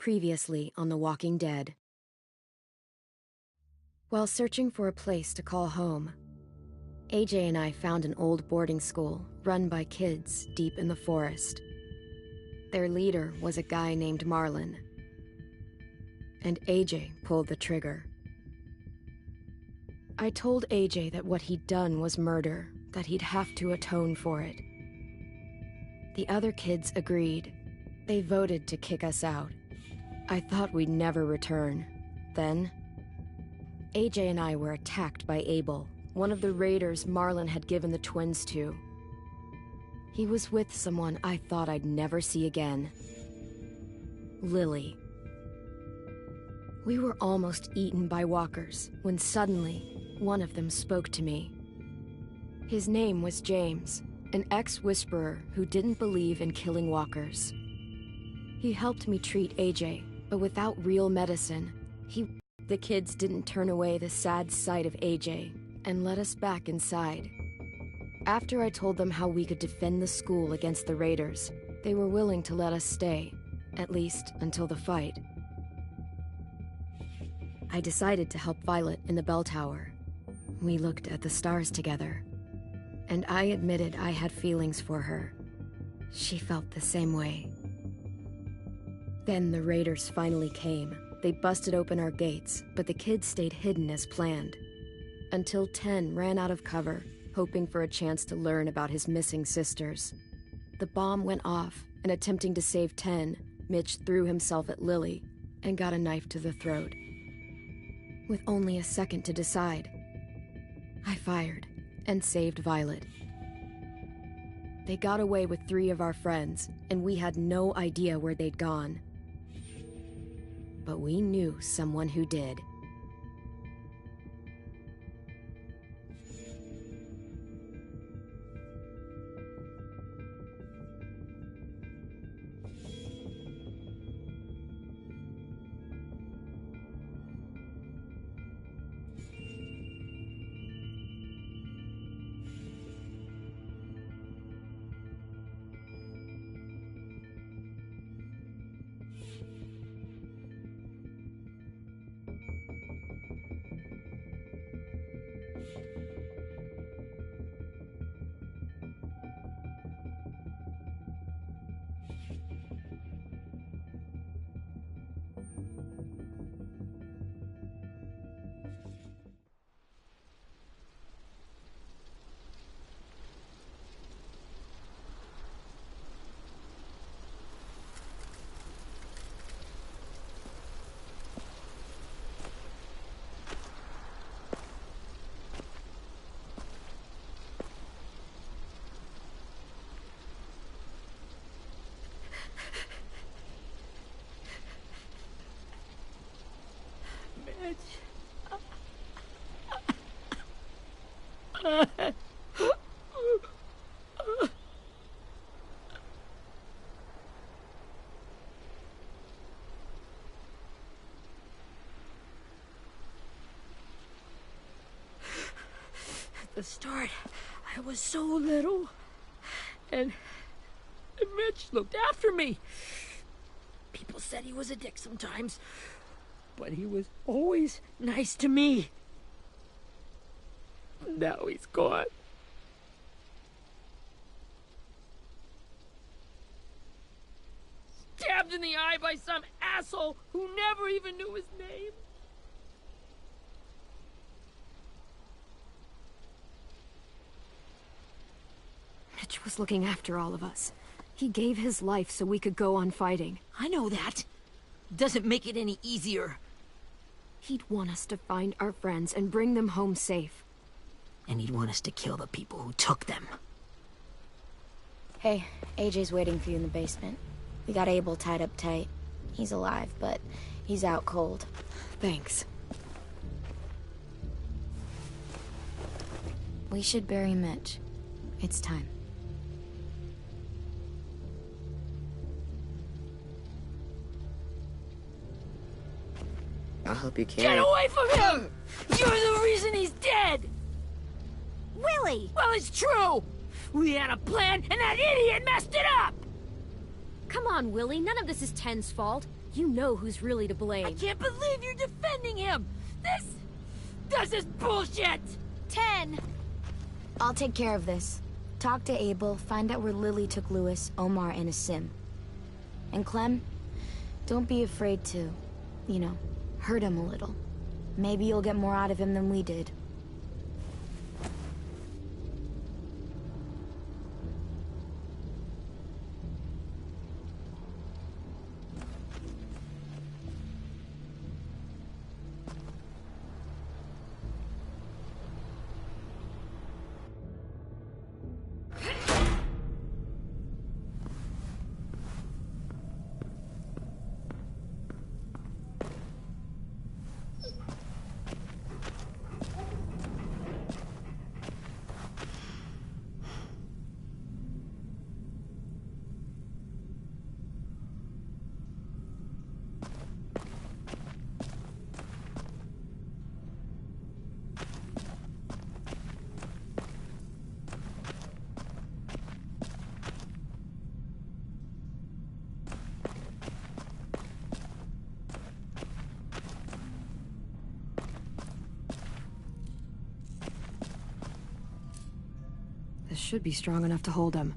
Previously on The Walking Dead. While searching for a place to call home, AJ and I found an old boarding school run by kids deep in the forest. Their leader was a guy named Marlon, and AJ pulled the trigger. I told AJ that what he'd done was murder, that he'd have to atone for it. The other kids agreed. They voted to kick us out. I thought we'd never return. Then, AJ and I were attacked by Abel, one of the raiders Marlon had given the twins to. He was with someone I thought I'd never see again. Lily. We were almost eaten by walkers when suddenly one of them spoke to me. His name was James, an ex-whisperer who didn't believe in killing walkers. He helped me treat AJ, but without real medicine, the kids didn't turn away the sad sight of AJ and let us back inside. After I told them how we could defend the school against the raiders, they were willing to let us stay, at least until the fight. I decided to help Violet in the bell tower. We looked at the stars together, and I admitted I had feelings for her. She felt the same way. Then the raiders finally came. They busted open our gates, but the kids stayed hidden as planned. Until Ten ran out of cover, hoping for a chance to learn about his missing sisters. The bomb went off, and attempting to save Ten, Mitch threw himself at Lily and got a knife to the throat. With only a second to decide, I fired and saved Violet. They got away with 3 of our friends, and we had no idea where they'd gone. But we knew someone who did. At the start, I was so little, and Mitch looked after me. People said he was a dick sometimes, but he was always nice to me. Now he's gone. Stabbed in the eye by some asshole who never even knew his name. Mitch was looking after all of us. He gave his life so we could go on fighting. I know that. Doesn't make it any easier. He'd want us to find our friends and bring them home safe. And he'd want us to kill the people who took them. Hey, AJ's waiting for you in the basement. We got Abel tied up tight. He's alive, but he's out cold. Thanks. We should bury Mitch. It's time. I'll help you carry. Get away from him! You're the reason he's dead! Willie! Well, it's true! We had a plan, and that idiot messed it up! Come on, Willie. None of this is Ten's fault. You know who's really to blame. I can't believe you're defending him! This is bullshit! 10! I'll take care of this. Talk to Abel, find out where Lily took Lewis, Omar, and Asim. And Clem, don't be afraid to, you know, hurt him a little. Maybe you'll get more out of him than we did. This should be strong enough to hold him.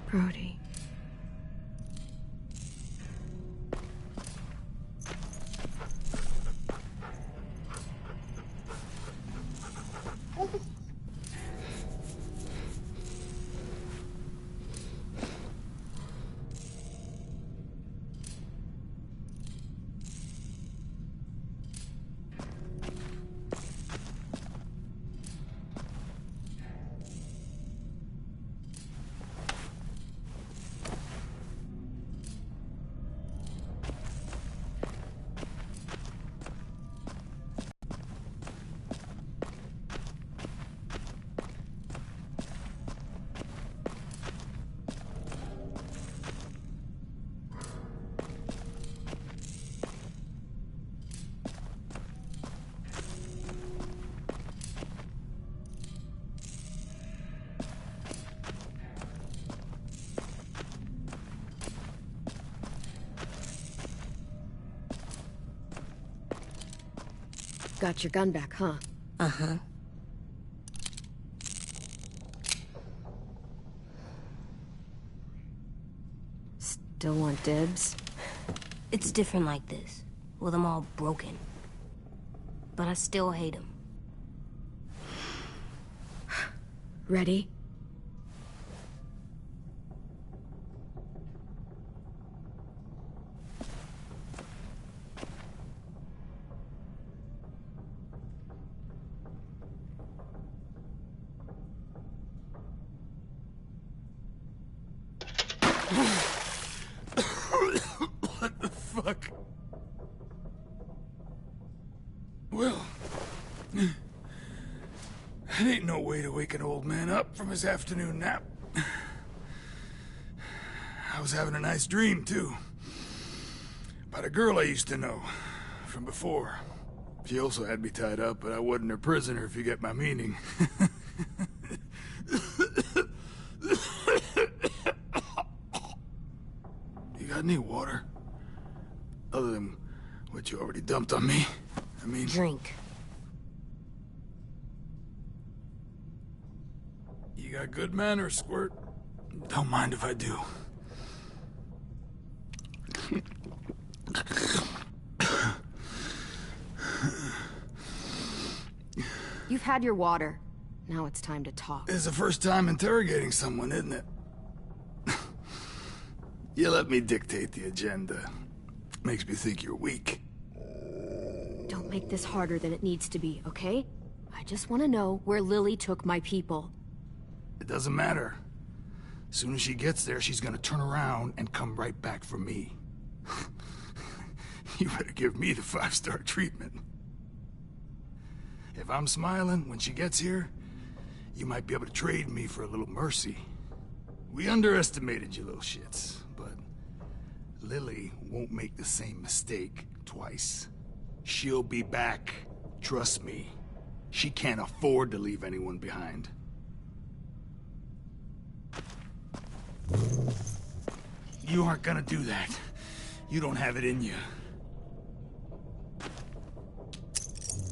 Brody. Got your gun back, huh? Uh-huh. Still want dibs? It's different like this, with them all broken. But I still hate him. Ready? What the fuck? Well, that ain't no way to wake an old man up from his afternoon nap. I was having a nice dream, too. About a girl I used to know from before. She also had me tied up, but I wasn't her prisoner, if you get my meaning. You got any water? Other than what you already dumped on me? I mean... Drink. You got good manners, Squirt. Don't mind if I do. You've had your water. Now it's time to talk. It's the first time interrogating someone, isn't it? You let me dictate the agenda. Makes me think you're weak. Don't make this harder than it needs to be, okay? I just want to know where Lily took my people. It doesn't matter. As soon as she gets there, she's gonna turn around and come right back for me. You better give me the 5-star treatment. If I'm smiling when she gets here, you might be able to trade me for a little mercy. We underestimated you little shits, but Lily won't make the same mistake twice. She'll be back. Trust me. She can't afford to leave anyone behind. You aren't gonna do that. You don't have it in you.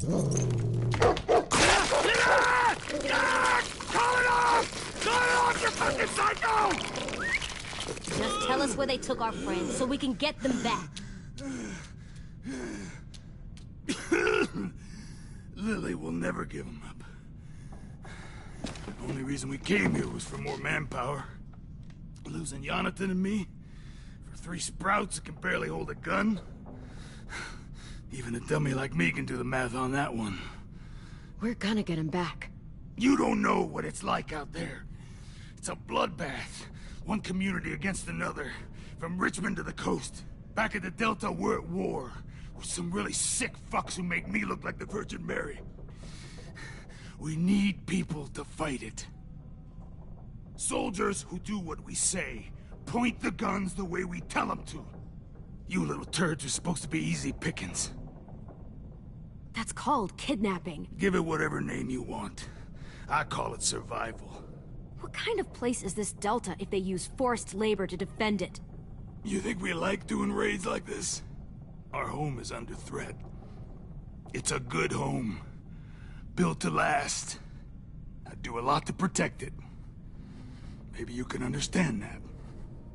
Call it off! Call it off, you fucking psycho! Just tell us where they took our friends so we can get them back. Lily will never give him up. The only reason we came here was for more manpower. Losing Jonathan and me for 3 sprouts that can barely hold a gun. Even a dummy like me can do the math on that one. We're gonna get him back. You don't know what it's like out there. It's a bloodbath. One community against another. From Richmond to the coast. Back at the Delta, we're at war. With some really sick fucks who make me look like the Virgin Mary. We need people to fight it. Soldiers who do what we say. Point the guns the way we tell them to. You little turds are supposed to be easy pickings. That's called kidnapping. Give it whatever name you want. I call it survival. What kind of place is this Delta if they use forced labor to defend it? You think we like doing raids like this? Our home is under threat. It's a good home. Built to last. I do a lot to protect it. Maybe you can understand that.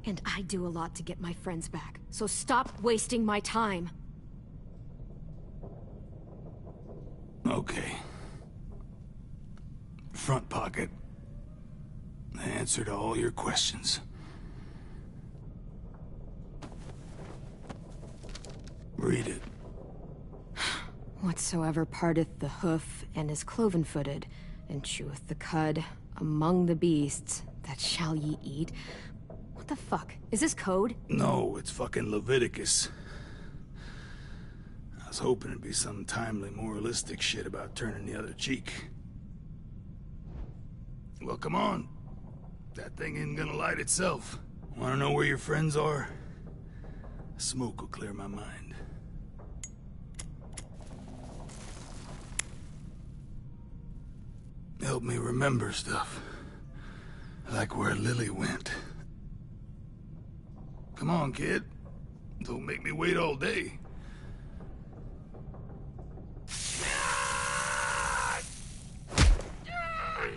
And I do a lot to get my friends back. So stop wasting my time. Okay. Front pocket. The answer to all your questions. Read it. Whatsoever parteth the hoof and is cloven-footed, and cheweth the cud among the beasts, that shall ye eat. What the fuck? Is this code? No, it's fucking Leviticus. I was hoping it'd be some timely moralistic shit about turning the other cheek. Well, come on. That thing isn't gonna light itself. Wanna know where your friends are? Smoke will clear my mind. Help me remember stuff. Like where Lily went. Come on, kid. Don't make me wait all day.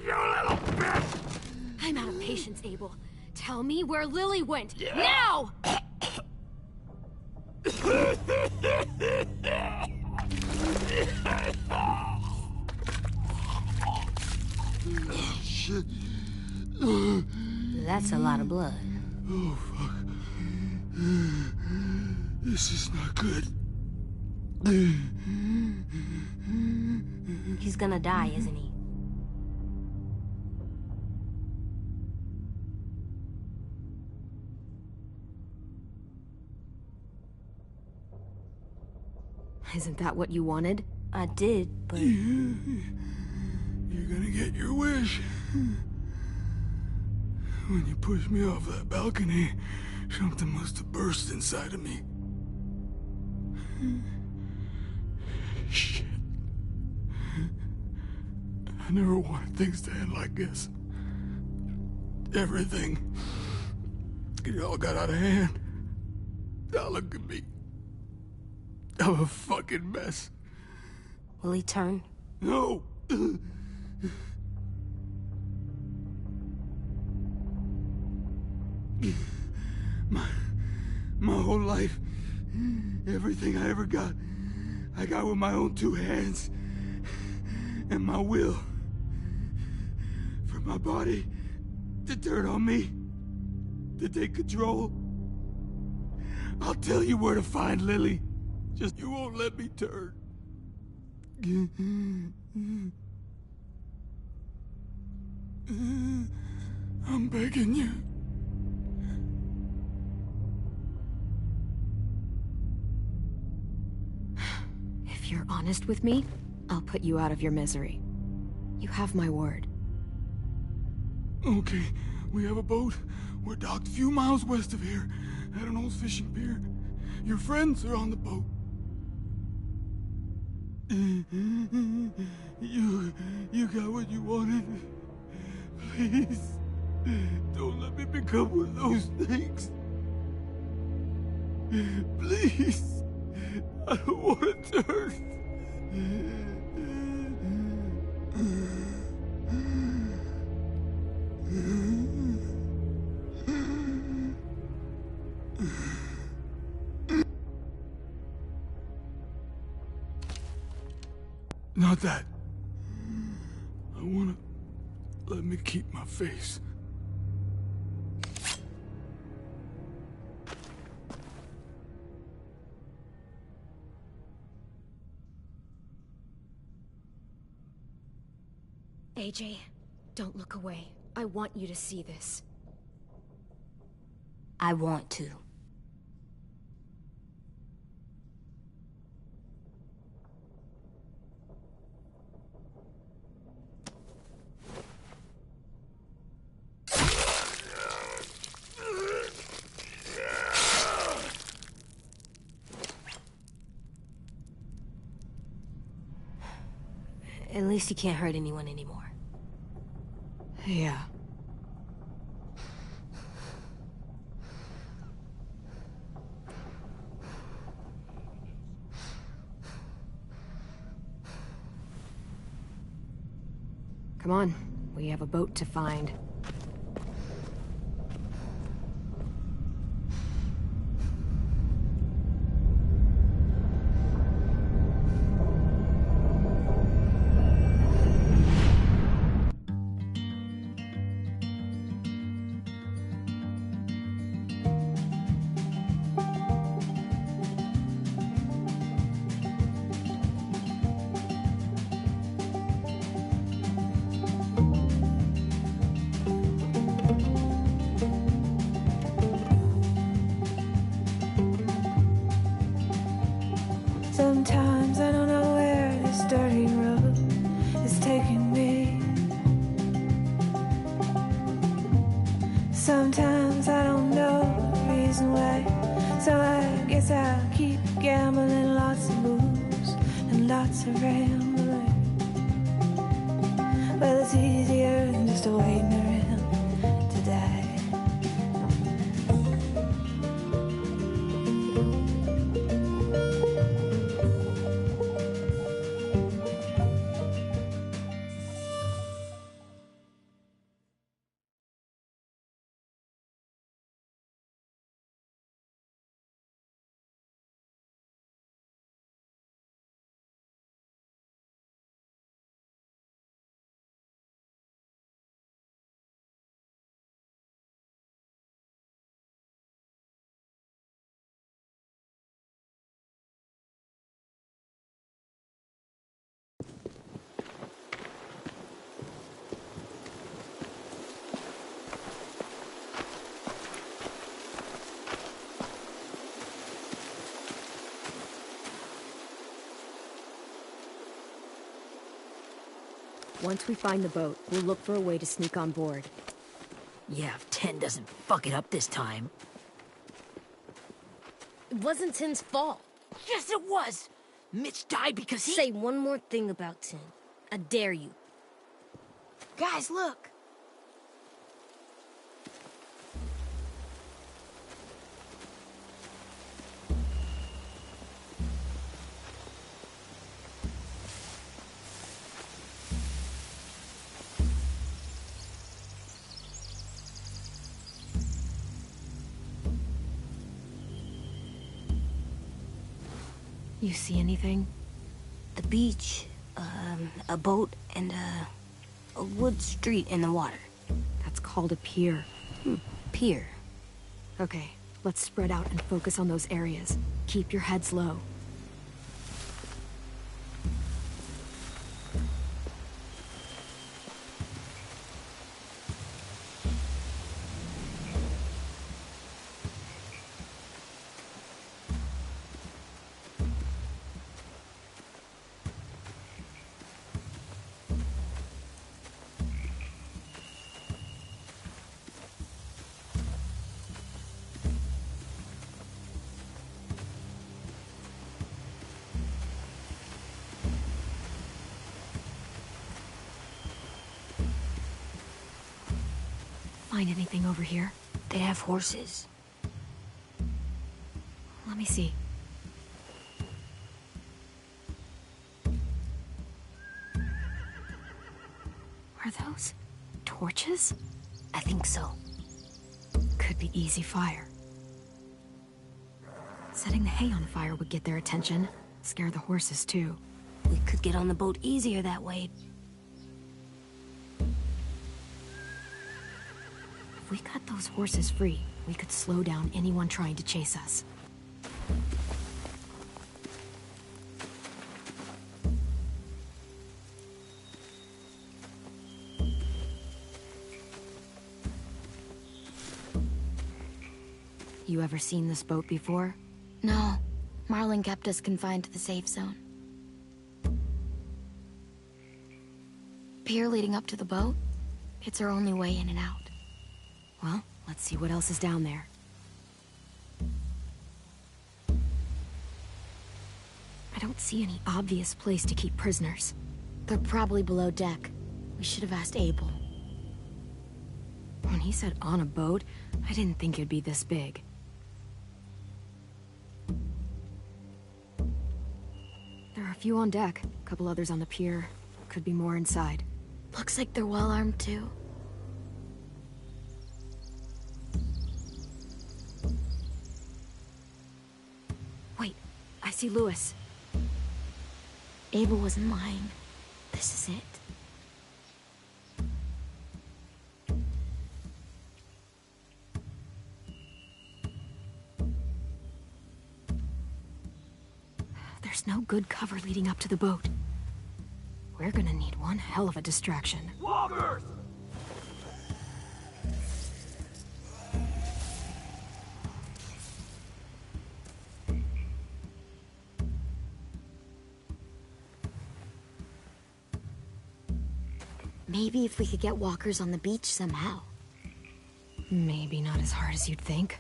You little bitch! I'm out of patience, Abel. Tell me where Lily went. Now! Shit. That's a lot of blood. Oh, fuck. This is not good. He's gonna die, isn't he? Isn't that what you wanted? I did, but... You're gonna get your wish. When you pushed me off that balcony, something must have burst inside of me. Shit. I never wanted things to end like this. Everything. It all got out of hand. Now look at me. I'm a fucking mess. Will he turn? No! My whole life, everything I ever got, I got with my own 2 hands. And my will. For my body to turn on me. To take control. I'll tell you where to find Lily. Just you won't let me turn. I'm begging you. If you're honest with me, I'll put you out of your misery. You have my word. Okay, we have a boat. We're docked a few miles west of here, at an old fishing pier. Your friends are on the boat. You got what you wanted. Please, don't let me become one of those things. Please, I don't want to turn. Not that. I wanna let me keep my face. AJ, don't look away. I want you to see this. I want to. At least he can't hurt anyone anymore. Yeah. Come on, we have a boat to find. Sometimes I don't know where this dirty road is taking me. Sometimes I don't know the reason why. So I guess I'll keep gambling, lots of moves and lots of rambling. Well, it's easier than just waiting around to die. Once we find the boat, we'll look for a way to sneak on board. Yeah, if 10 doesn't fuck it up this time. It wasn't Tin's fault. Yes, it was! Mitch died because he— Say one more thing about Tin. I dare you. Guys, look! You see anything? The beach, a boat, and a wood street in the water. That's called a pier. Pier. Okay, let's spread out and focus on those areas. Keep your heads low. find anything over here. They have horses. Let me see. Are those torches? I think so. Could be easy fire. Setting the hay on fire would get their attention. Scare the horses, too. We could get on the boat easier that way. If we cut those horses free, we could slow down anyone trying to chase us. You ever seen this boat before? No. Marlin kept us confined to the safe zone. Pier leading up to the boat? It's our only way in and out. Well, let's see what else is down there. I don't see any obvious place to keep prisoners. They're probably below deck. We should have asked Abel. When he said on a boat, I didn't think it'd be this big. There are a few on deck, a couple others on the pier. Could be more inside. Looks like they're well armed too. Wait, I see Louis. Abel wasn't lying. This is it. There's no good cover leading up to the boat. We're gonna need one hell of a distraction. Walkers! Maybe if we could get walkers on the beach somehow. Maybe not as hard as you'd think.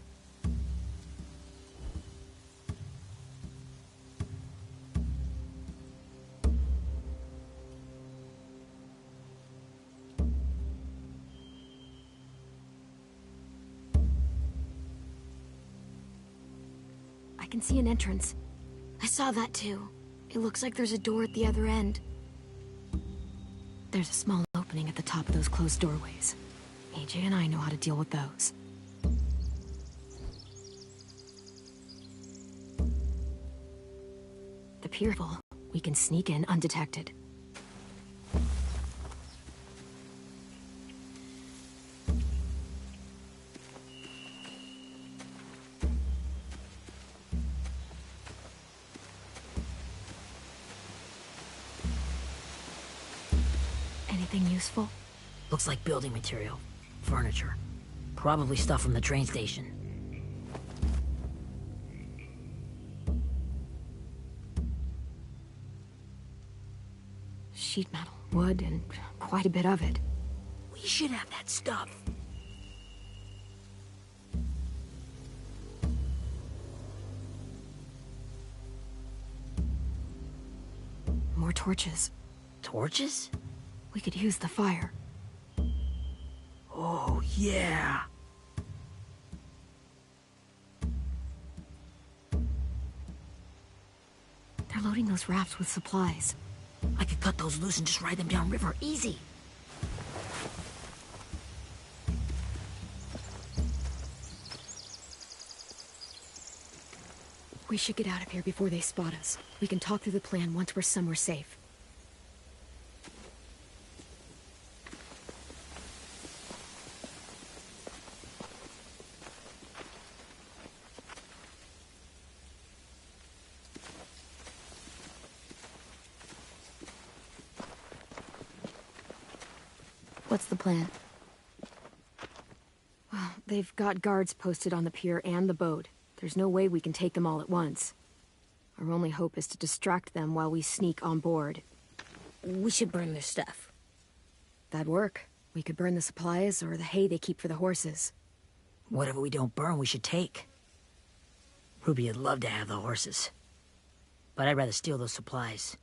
I can see an entrance. I saw that too. It looks like there's a door at the other end. There's a small opening at the top of those closed doorways. AJ and I know how to deal with those. The pier full. We can sneak in undetected. Anything useful? Looks like building material. Furniture. Probably stuff from the train station. Sheet metal, wood, and quite a bit of it. We should have that stuff. More torches. Torches? We could use the fire. Oh, yeah. They're loading those rafts with supplies. I could cut those loose and just ride them downriver. Easy. We should get out of here before they spot us. We can talk through the plan once we're somewhere safe. What's the plan? Well, they've got guards posted on the pier and the boat. There's no way we can take them all at once. Our only hope is to distract them while we sneak on board. We should burn their stuff. That'd work. We could burn the supplies or the hay they keep for the horses. Whatever we don't burn, we should take. Ruby would love to have the horses. But I'd rather steal those supplies.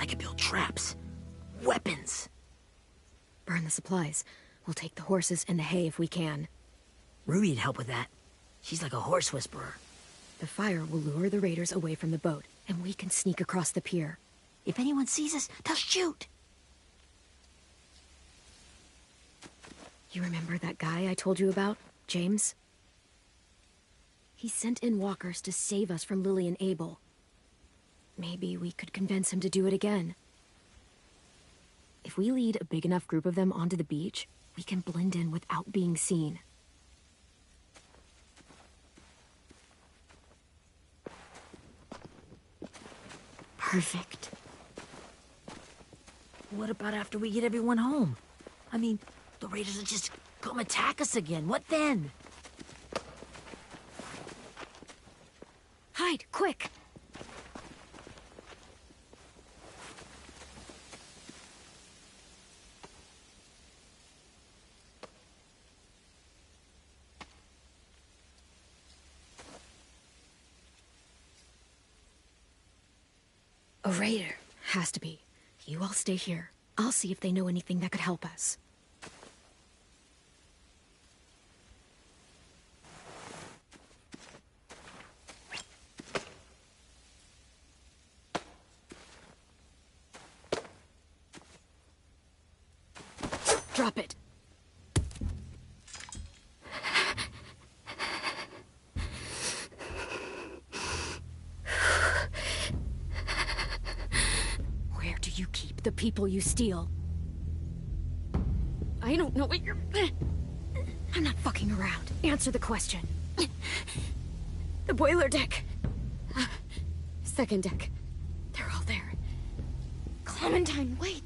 could build traps. Weapons. Burn the supplies. We'll take the horses and the hay if we can. Ruby'd help with that. She's like a horse whisperer. The fire will lure the raiders away from the boat, and we can sneak across the pier. If anyone sees us, they'll shoot. You remember that guy I told you about, James? He sent in walkers to save us from Lily and Abel. Maybe we could convince him to do it again. If we lead a big enough group of them onto the beach, we can blend in without being seen. Perfect. What about after we get everyone home? I mean, the raiders will just come attack us again. What then? Hide, quick! A raider. Has to be. You all stay here. I'll see if they know anything that could help us. Drop it. Where do you keep the people you steal? I don't know what you're... I'm not fucking around. Answer the question. The boiler deck. Second deck. They're all there. Clementine, wait.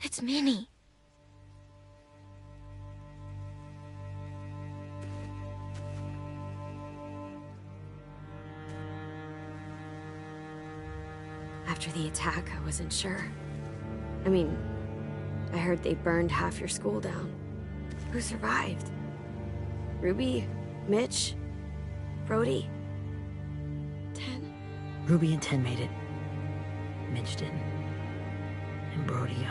That's Minnie. After the attack, I wasn't sure. I mean, I heard they burned half your school down. Who survived? Ruby? Mitch? Brody? Ten? Ruby and Ten made it. Mitch didn't. And Brody,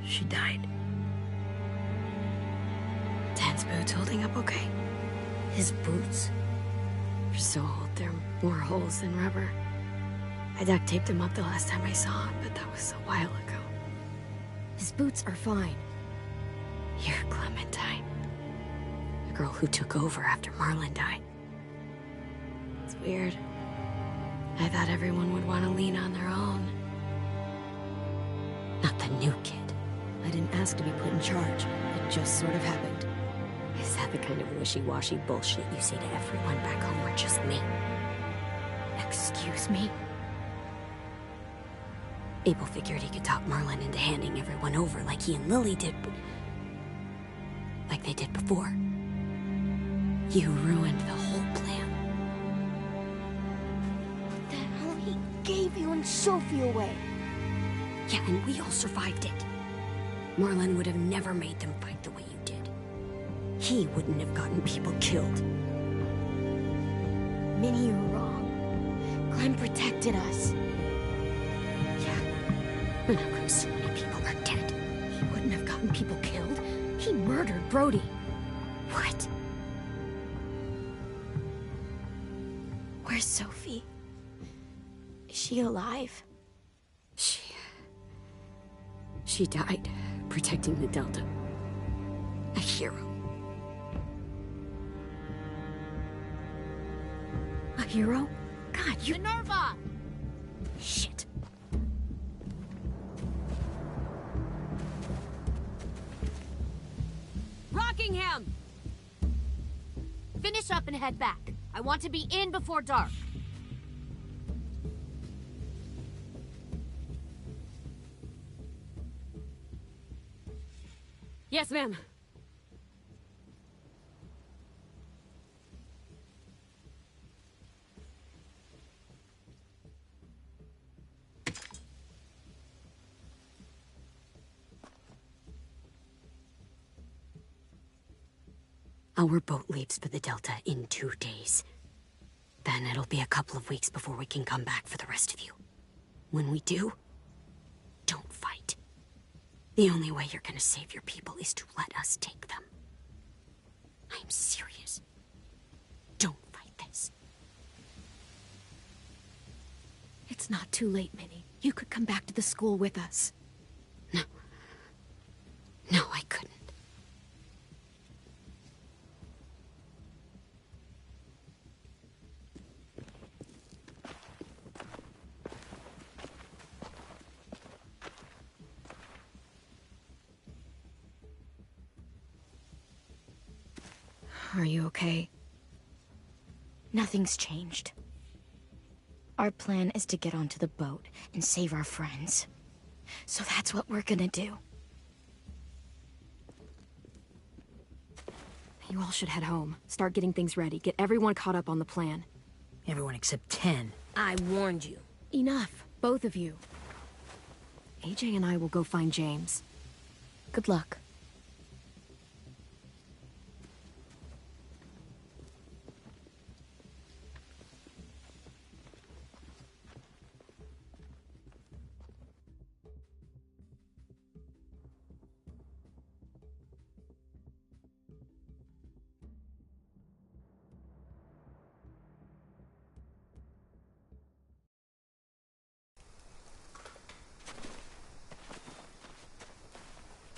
she died. Ten's boots holding up okay? His boots? They're so old, there are more holes than rubber. I duct taped him up the last time I saw him, but that was a while ago. His boots are fine. You're Clementine. The girl who took over after Marlon died. It's weird. I thought everyone would want to lean on their own. Not the new kid. I didn't ask to be put in charge. It just sort of happened. Is that the kind of wishy-washy bullshit you say to everyone back home, or just me? Excuse me? Abel figured he could talk Marlon into handing everyone over like he and Lily did, like they did before. You ruined the whole plan. The hell he gave you and Sophie away. Yeah, and we all survived it. Marlon would have never made them fight the way you did. He wouldn't have gotten people killed. Minnie, you're wrong. Clem protected us. Yeah, and how come so many people are dead? He wouldn't have gotten people killed. He murdered Brody. What? Where's Sophie? Is she alive? She died protecting the Delta. A hero. A hero? God, you... Minerva! Shit. Rockingham! Finish up and head back. I want to be in before dark. Yes, ma'am. Our boat leaves for the Delta in 2 days. Then it'll be a couple of weeks before we can come back for the rest of you. When we do, don't fight. The only way you're gonna save your people is to let us take them. I'm serious. Don't fight this. It's not too late, Minnie. You could come back to the school with us. No. No, I couldn't. Are you okay? Nothing's changed. Our plan is to get onto the boat and save our friends. So that's what we're gonna do. You all should head home. Start getting things ready. Get everyone caught up on the plan. Everyone except 10. I warned you. Enough, both of you. AJ and I will go find James. Good luck.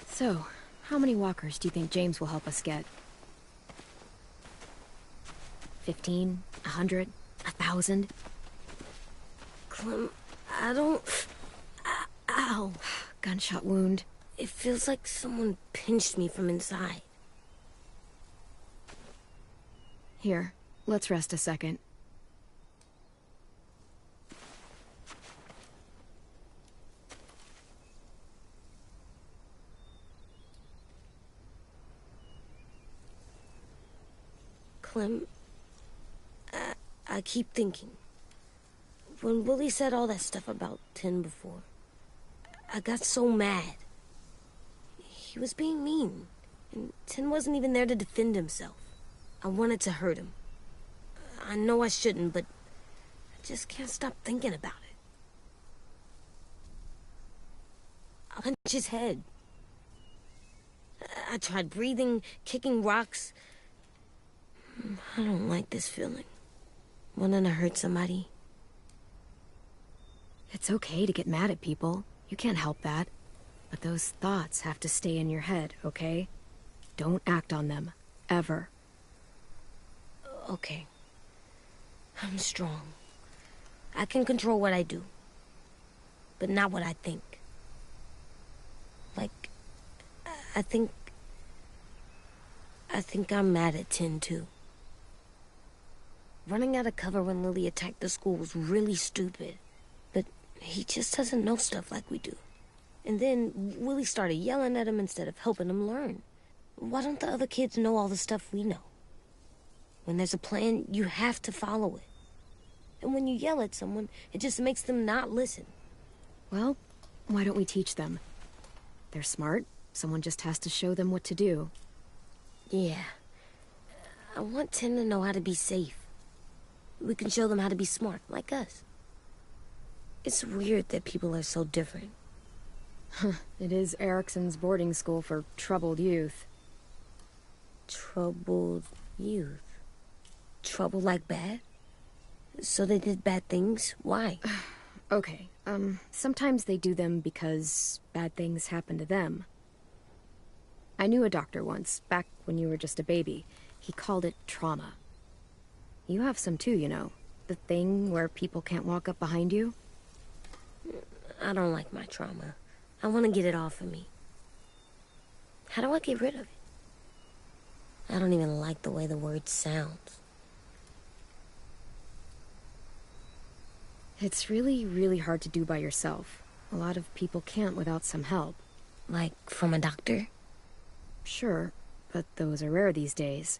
So, how many walkers do you think James will help us get? 15? 100? 1,000? Clem, I don't... Ow. Gunshot wound. It feels like someone pinched me from inside. Here, let's rest a second. Clem, I keep thinking. When Willie said all that stuff about 10 before, I got so mad. He was being mean, and 10 wasn't even there to defend himself. I wanted to hurt him. I know I shouldn't, but I just can't stop thinking about it. I punched his head. I tried breathing, kicking rocks. I don't like this feeling. Wanting to hurt somebody. It's okay to get mad at people. You can't help that. But those thoughts have to stay in your head, okay? Don't act on them. Ever. Okay. I'm strong. I can control what I do. But not what I think. Like, I think I'm mad at 10 too. Running out of cover when Lily attacked the school was really stupid. But he just doesn't know stuff like we do. And then Willie started yelling at him instead of helping him learn. Why don't the other kids know all the stuff we know? When there's a plan, you have to follow it. And when you yell at someone, it just makes them not listen. Well, why don't we teach them? They're smart. Someone just has to show them what to do. Yeah. I want 10 to know how to be safe. We can show them how to be smart, like us. It's weird that people are so different. It is Erickson's boarding school for troubled youth. Troubled youth? Trouble like bad? So they did bad things? Why? Okay, sometimes they do them because bad things happen to them. I knew a doctor once, back when you were just a baby. He called it trauma. You have some too, you know. The thing where people can't walk up behind you. I don't like my trauma. I want to get it off of me. How do I get rid of it? I don't even like the way the word sounds. It's really, really hard to do by yourself. A lot of people can't without some help. Like from a doctor? Sure, but those are rare these days.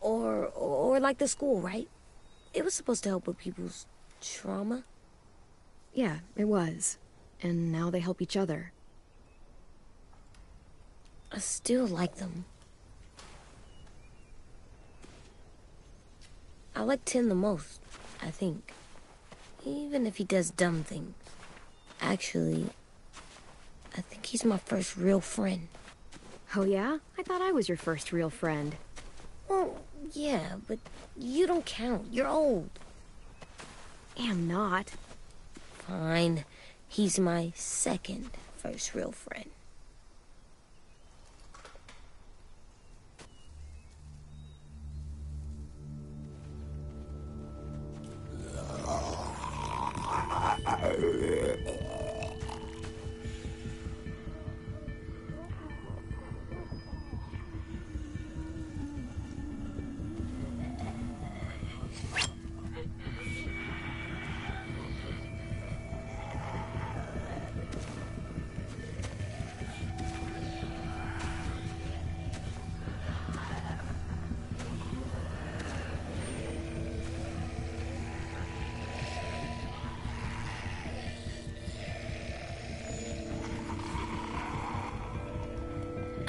Or like the school, right? It was supposed to help with people's trauma. Yeah, it was. And now they help each other. I still like them. I like Tin the most, I think. Even if he does dumb things. Actually, I think he's my first real friend. Oh yeah? I thought I was your first real friend. Well, yeah, but you don't count. You're old. Am not. Fine. He's my second first real friend.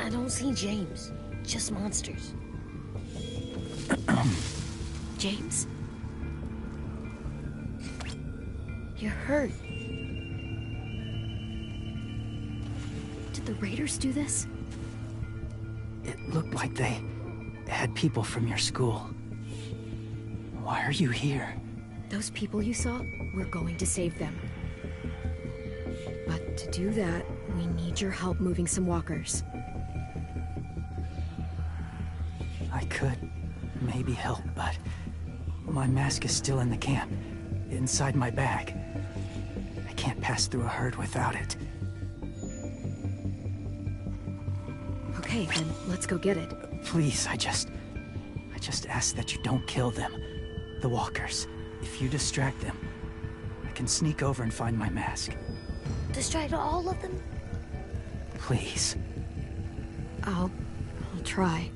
I don't see James, just monsters. James? You're hurt. Did the raiders do this? It looked like they had people from your school. Why are you here? Those people you saw, we're going to save them. But to do that, we need your help moving some walkers. I could maybe help, but my mask is still in the camp, inside my bag. I can't pass through a herd without it. Okay, then let's go get it. Please, I just ask that you don't kill them. The walkers. If you distract them, I can sneak over and find my mask. Distract all of them? Please. I'll try.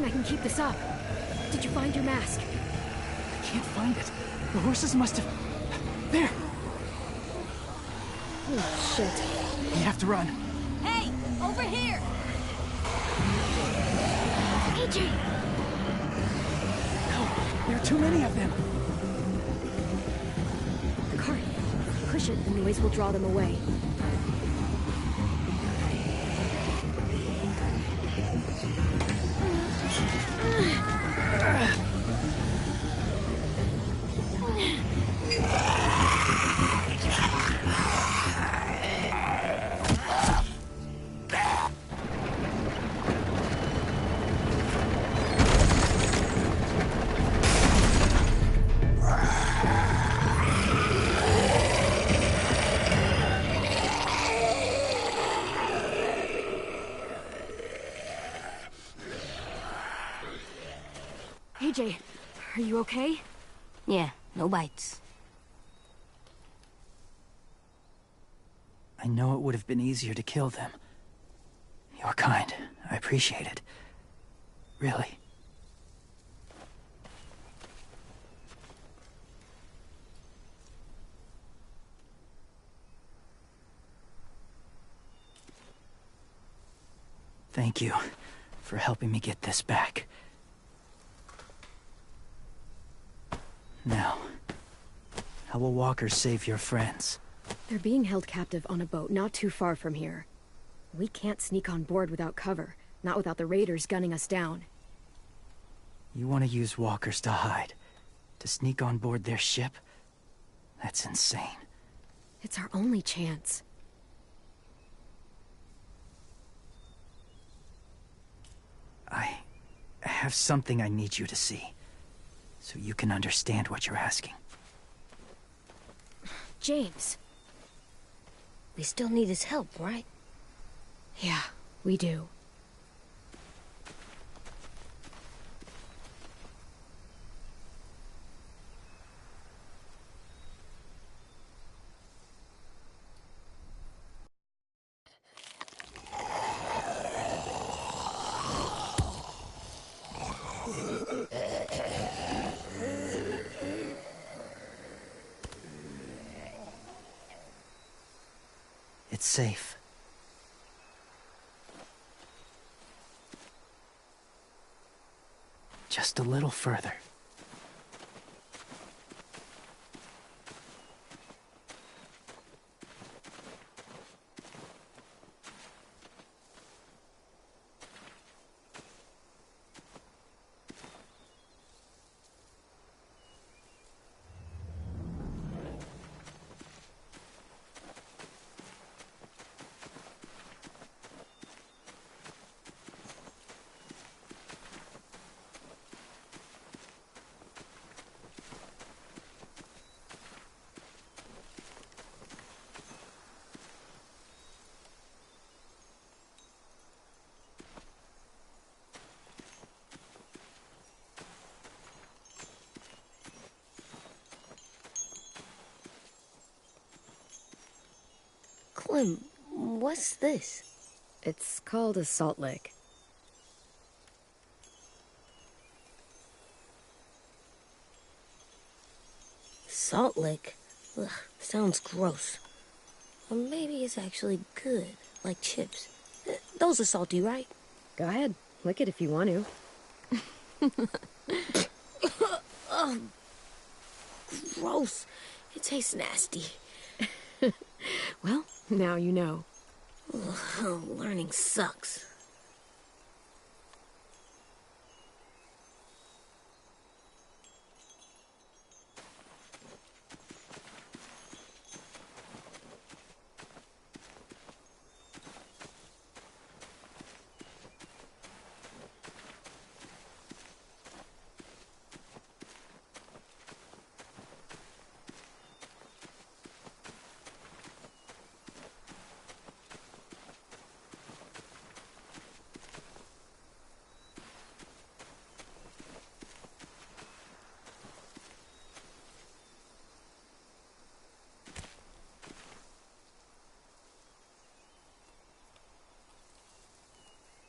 I can keep this up. Did you find your mask? I can't find it. The horses must have... There! Oh, shit. We have to run. Hey, over here! AJ! No, there are too many of them. The cart. Push it, the noise will draw them away. AJ, are you okay? Yeah, no bites. I know it would have been easier to kill them. You're kind. I appreciate it. Really. Thank you for helping me get this back. Now, how will Walker save your friends? They're being held captive on a boat not too far from here. We can't sneak on board without cover, not without the raiders gunning us down. You want to use walkers to hide? To sneak on board their ship? That's insane. It's our only chance. I have something I need you to see, so you can understand what you're asking. James. We still need his help, right? Yeah, we do. It's safe. Just a little further. Clem, what's this? It's called a salt lick. Salt lick? Ugh, sounds gross. Or maybe it's actually good, like chips. Those are salty, right? Go ahead, lick it if you want to. Oh, gross. It tastes nasty. Well, now you know. Ugh, learning sucks.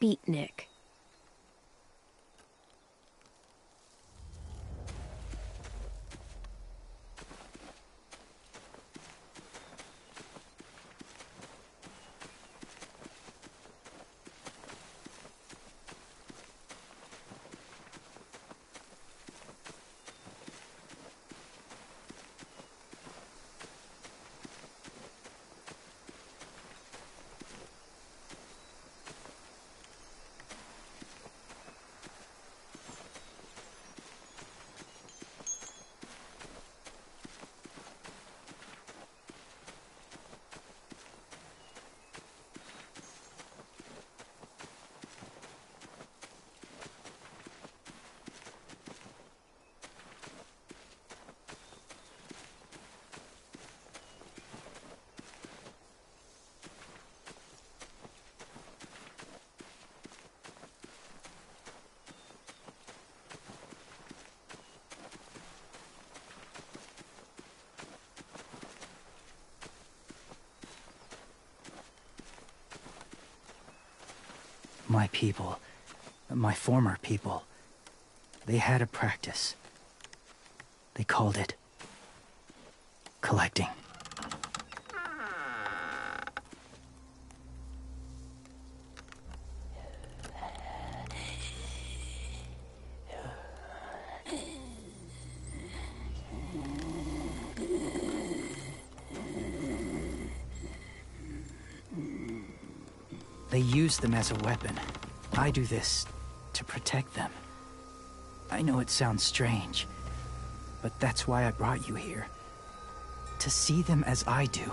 Beatnik. My people, my former people, they had a practice. They called it collecting. They use them as a weapon. I do this to protect them. I know it sounds strange, but that's why I brought you here. To see them as I do.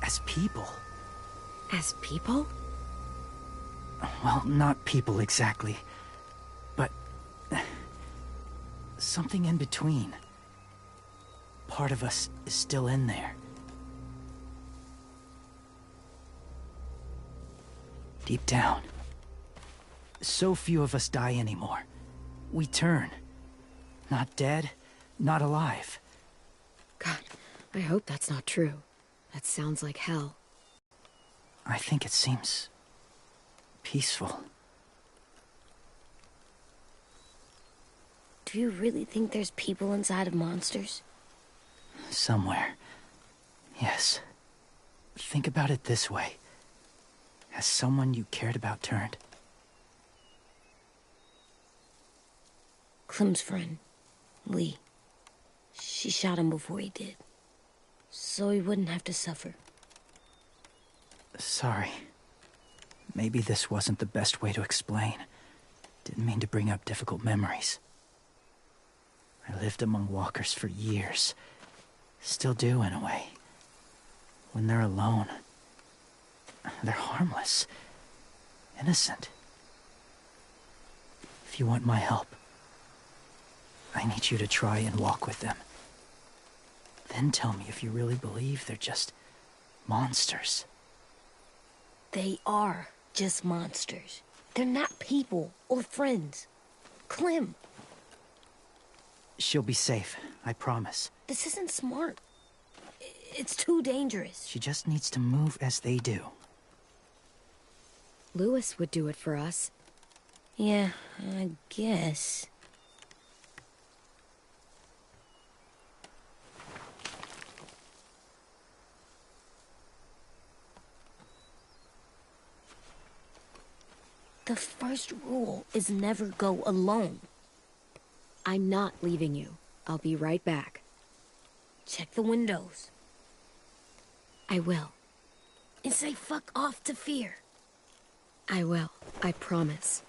As people. As people? Well, not people exactly, but something in between. Part of us is still in there. Deep down. So few of us die anymore. We turn. Not dead, not alive. God, I hope that's not true. That sounds like hell. I think it seems peaceful. Do you really think there's people inside of monsters? Somewhere. Yes. Think about it this way. Has someone you cared about turned? Clem's friend, Lee. She shot him before he did. So he wouldn't have to suffer. Sorry. Maybe this wasn't the best way to explain. Didn't mean to bring up difficult memories. I lived among walkers for years. Still do, in a way. When they're alone, they're harmless. Innocent. If you want my help, I need you to try and walk with them. Then tell me if you really believe they're just monsters. They are just monsters. They're not people or friends. Clem, She'll be safe, I promise. this isn't smart. It's too dangerous. She just needs to move as they do. Louis would do it for us. Yeah, I guess. The first rule is never go alone. I'm not leaving you. I'll be right back. Check the windows. I will. And say fuck off to fear. I will. I promise.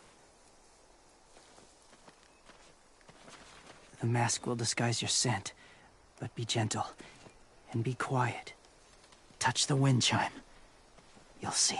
The mask will disguise your scent, but be gentle and be quiet. Touch the wind chime. You'll see.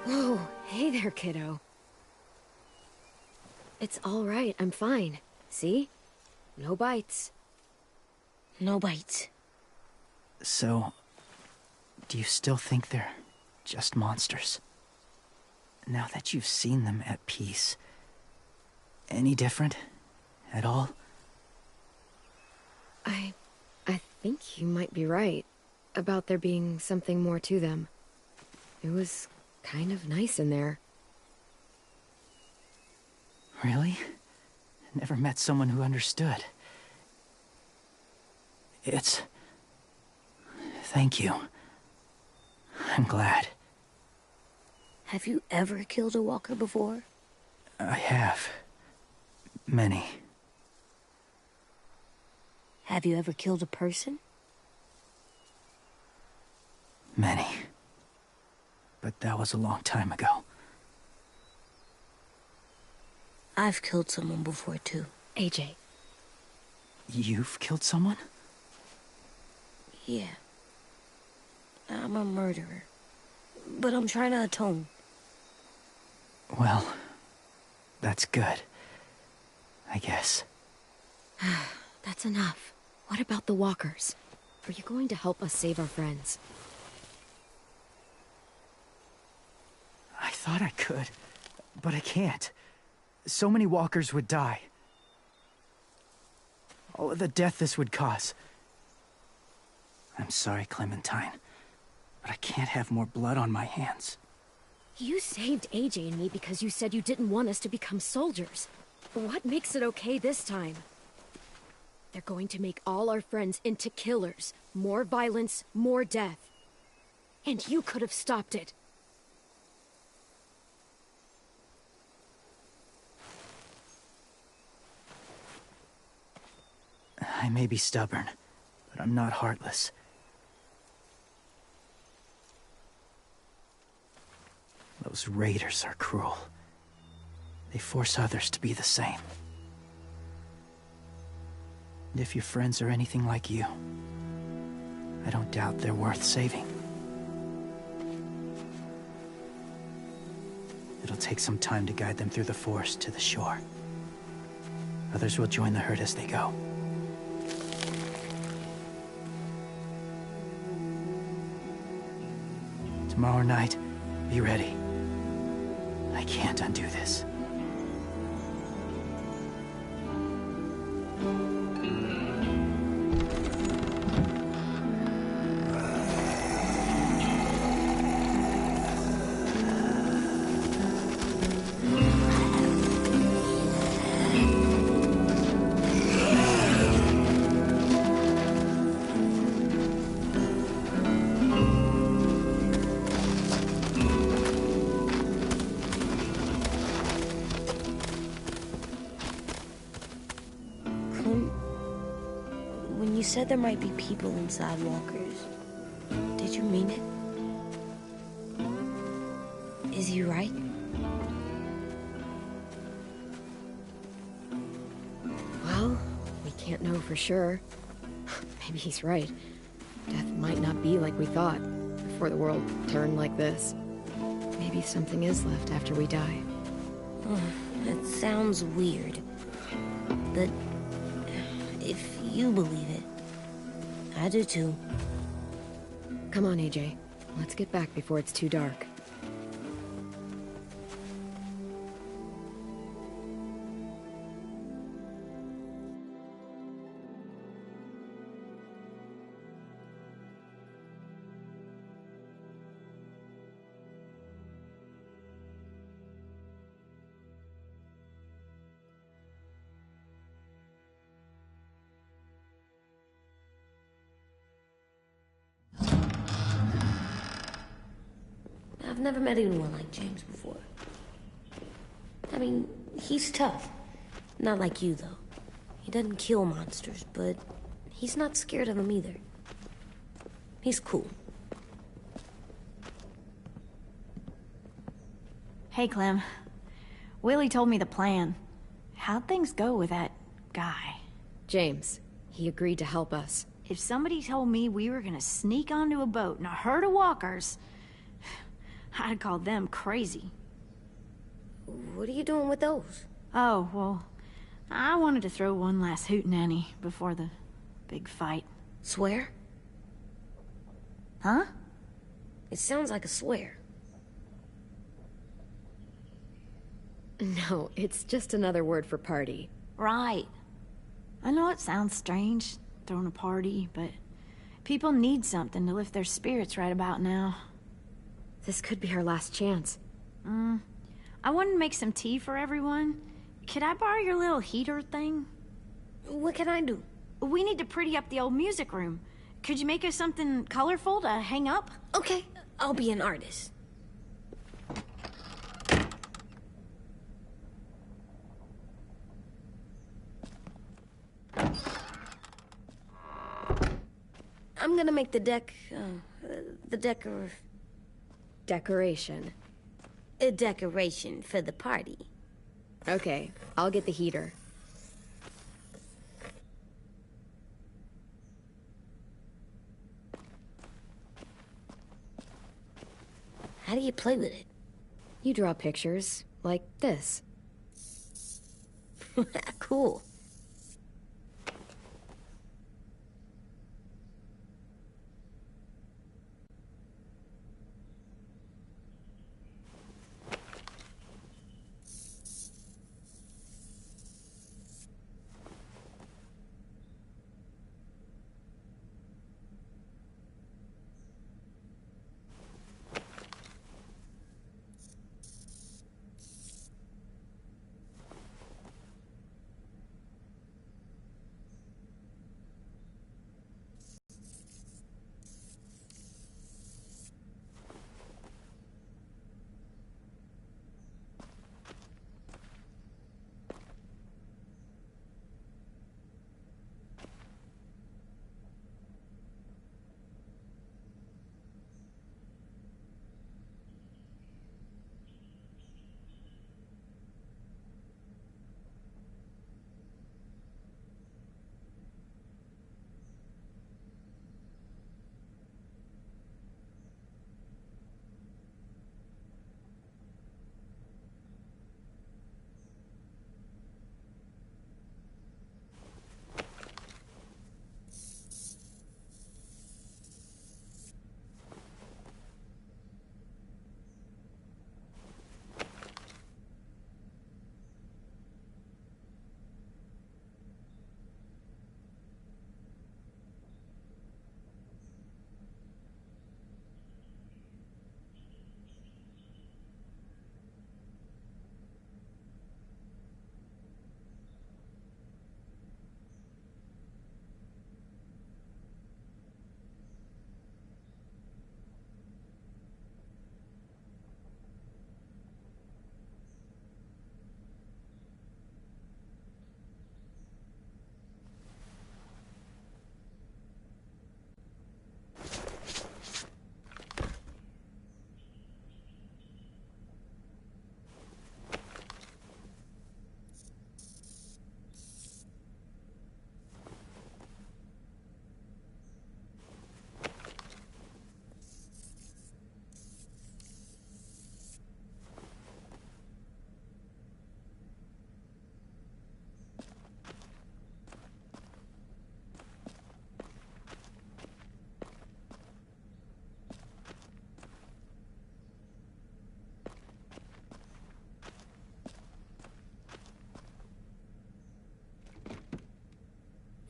Whoa, hey there, kiddo. It's all right, I'm fine. See? No bites. No bites. So, do you still think they're just monsters? Now that you've seen them at peace, any different at all? I think you might be right about there being something more to them. It was kind of nice in there. Really? Never met someone who understood. Thank you. I'm glad. Have you ever killed a walker before? I have. Many. Have you ever killed a person? Many. But that was a long time ago. I've killed someone before, too. AJ. You've killed someone? Yeah. I'm a murderer. But I'm trying to atone. Well, that's good. I guess. That's enough. What about the walkers? Are you going to help us save our friends? I thought I could, but I can't. So many walkers would die. All of the death this would cause. I'm sorry, Clementine, but I can't have more blood on my hands. You saved AJ and me because you said you didn't want us to become soldiers. What makes it okay this time? They're going to make all our friends into killers. More violence, more death. And you could have stopped it. I may be stubborn, but I'm not heartless. Those raiders are cruel. They force others to be the same. And if your friends are anything like you, I don't doubt they're worth saving. It'll take some time to guide them through the forest to the shore. Others will join the herd as they go. Tomorrow night, be ready. I can't undo this. When you said there might be people inside walkers, did you mean it? Is he right? Well, we can't know for sure. Maybe he's right. Death might not be like we thought before the world turned like this. Maybe something is left after we die. It sounds weird. But if you believe it, I do too. Come on, AJ. Let's get back before it's too dark. I've never met anyone like James before. I mean, he's tough. Not like you, though. He doesn't kill monsters, but he's not scared of them either. He's cool. Hey, Clem. Willie told me the plan. How'd things go with that guy? James, he agreed to help us. If somebody told me we were gonna sneak onto a boat in a herd of walkers, I'd call them crazy. What are you doing with those? Oh, well, I wanted to throw one last hootenanny before the big fight. Swear? Huh? It sounds like a swear. No, it's just another word for party. Right. I know it sounds strange, throwing a party, but people need something to lift their spirits right about now. This could be our last chance. I wanted to make some tea for everyone. Could I borrow your little heater thing? What can I do? We need to pretty up the old music room. Could you make us something colorful to hang up? Okay, I'll be an artist. I'm gonna make the Decoration. a decoration for the party. Okay, I'll get the heater. How do you play with it? You draw pictures, like this. Cool.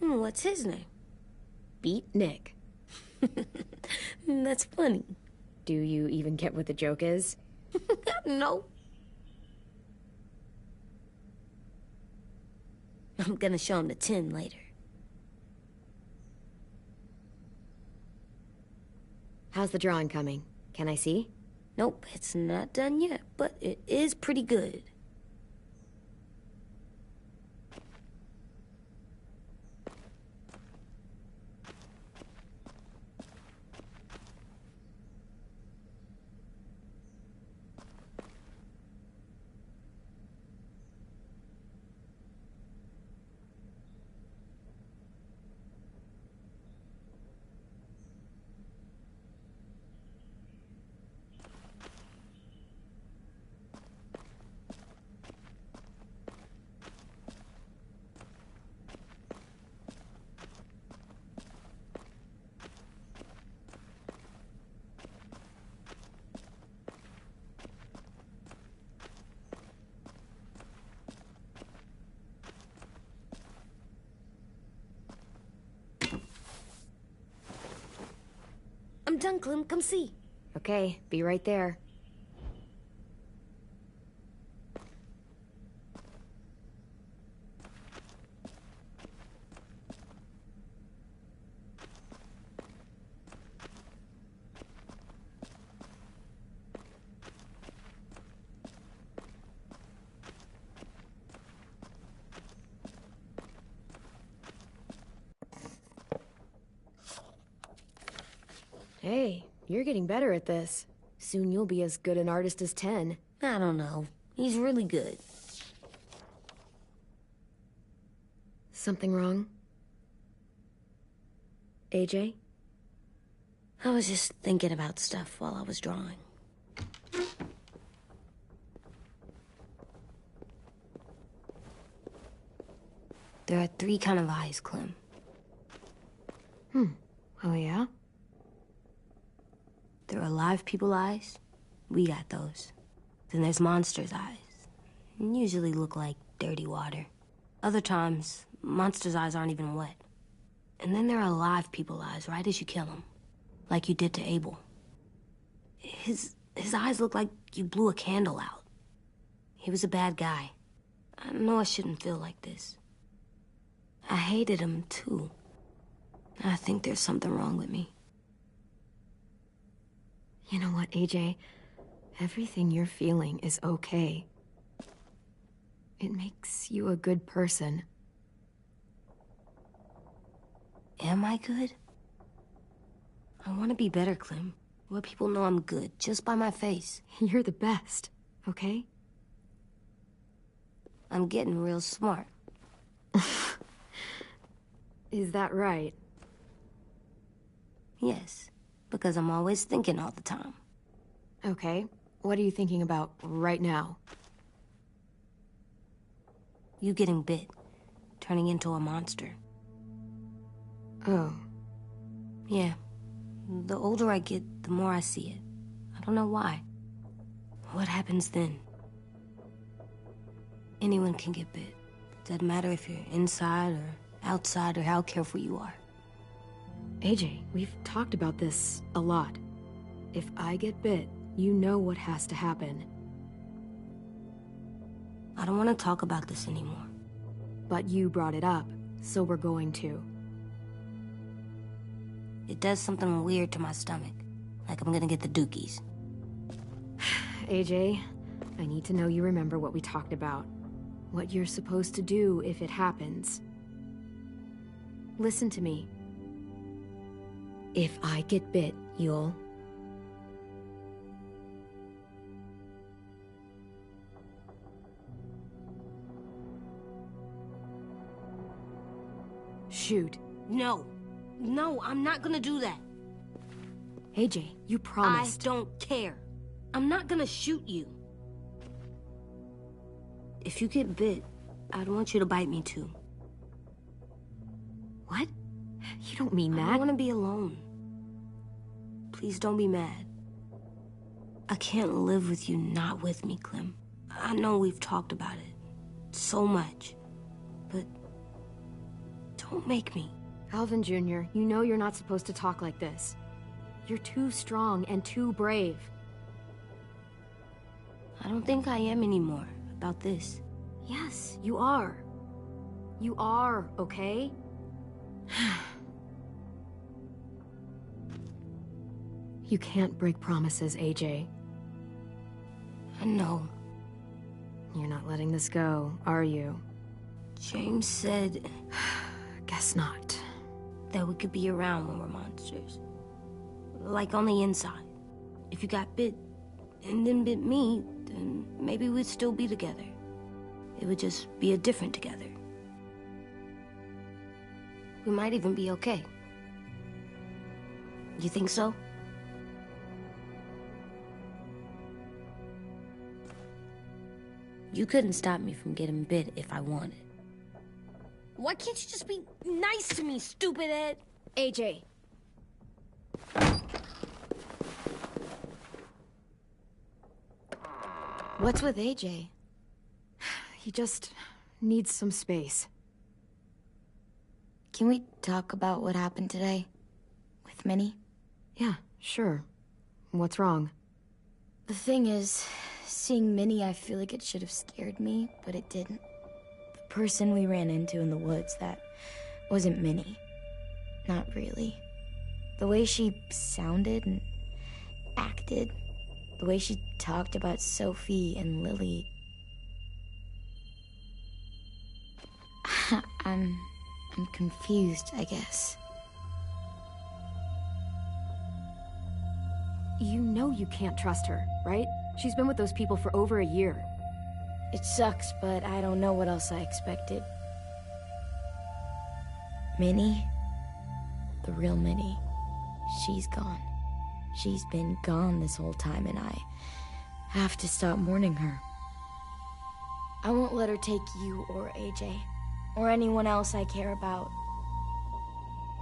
What's his name? Beat Nick. That's funny. Do you even get what the joke is? No. I'm gonna show him the tin later. How's the drawing coming? Can I see? Nope, it's not done yet, but it is pretty good. I'm done, Clem. Come see. Okay, be right there. Hey, you're getting better at this. Soon you'll be as good an artist as Ten. I don't know. He's really good. Something wrong? AJ? I was just thinking about stuff while I was drawing. There are 3 kinds of eyes, Clem. Oh yeah? There are live people eyes. We got those. Then there's monsters' eyes. Usually look like dirty water. Other times, monsters' eyes aren't even wet. And then there are live people eyes right as you kill them. Like you did to Abel. His eyes look like you blew a candle out. He was a bad guy. I know I shouldn't feel like this. I hated him, too. I think there's something wrong with me. You know what, AJ? Everything you're feeling is okay. It makes you a good person. Am I good? I want to be better, Clem. Let people know I'm good, just by my face. You're the best, okay? I'm getting real smart. Is that right? Yes, because I'm always thinking all the time. Okay, what are you thinking about right now? You getting bit, turning into a monster. Oh. Yeah. The older I get, the more I see it. I don't know why. What happens then? Anyone can get bit. Doesn't matter if you're inside or outside or how careful you are. AJ, we've talked about this a lot. If I get bit, you know what has to happen. I don't want to talk about this anymore. But you brought it up, so we're going to. It does something weird to my stomach. Like I'm gonna get the dookies. AJ, I need to know you remember what we talked about. What you're supposed to do if it happens. Listen to me. If I get bit, you'll... Shoot. No. No, I'm not gonna do that. AJ, you promised. I don't care. I'm not gonna shoot you. If you get bit, I'd want you to bite me too. What? You don't mean that. I want to be alone. Please don't be mad. I can't live with you not with me, Clem. I know we've talked about it so much, but don't make me. Alvin Jr., you know you're not supposed to talk like this. You're too strong and too brave. I don't think I am anymore about this. Yes, you are. You are, okay? You can't break promises, AJ. I know. You're not letting this go, are you? James said Guess not. that we could be around when we're monsters. Like on the inside. If you got bit and then bit me, then maybe we'd still be together. It would just be a different together. We might even be okay. You think so? You couldn't stop me from getting bit if I wanted. Why can't you just be nice to me, stupid Ed? AJ. What's with AJ? He just needs some space. Can we talk about what happened today? With Minnie? Yeah, sure. What's wrong? The thing is, seeing Minnie, I feel like it should have scared me, but it didn't. The person we ran into in the woods, that wasn't Minnie. Not really. The way she sounded and acted, the way she talked about Sophie and Lily. I'm confused, I guess. You know you can't trust her, right? She's been with those people for over a year. It sucks, but I don't know what else I expected. Minnie? The real Minnie. She's gone. She's been gone this whole time, and I have to stop mourning her. I won't let her take you or AJ, or anyone else I care about.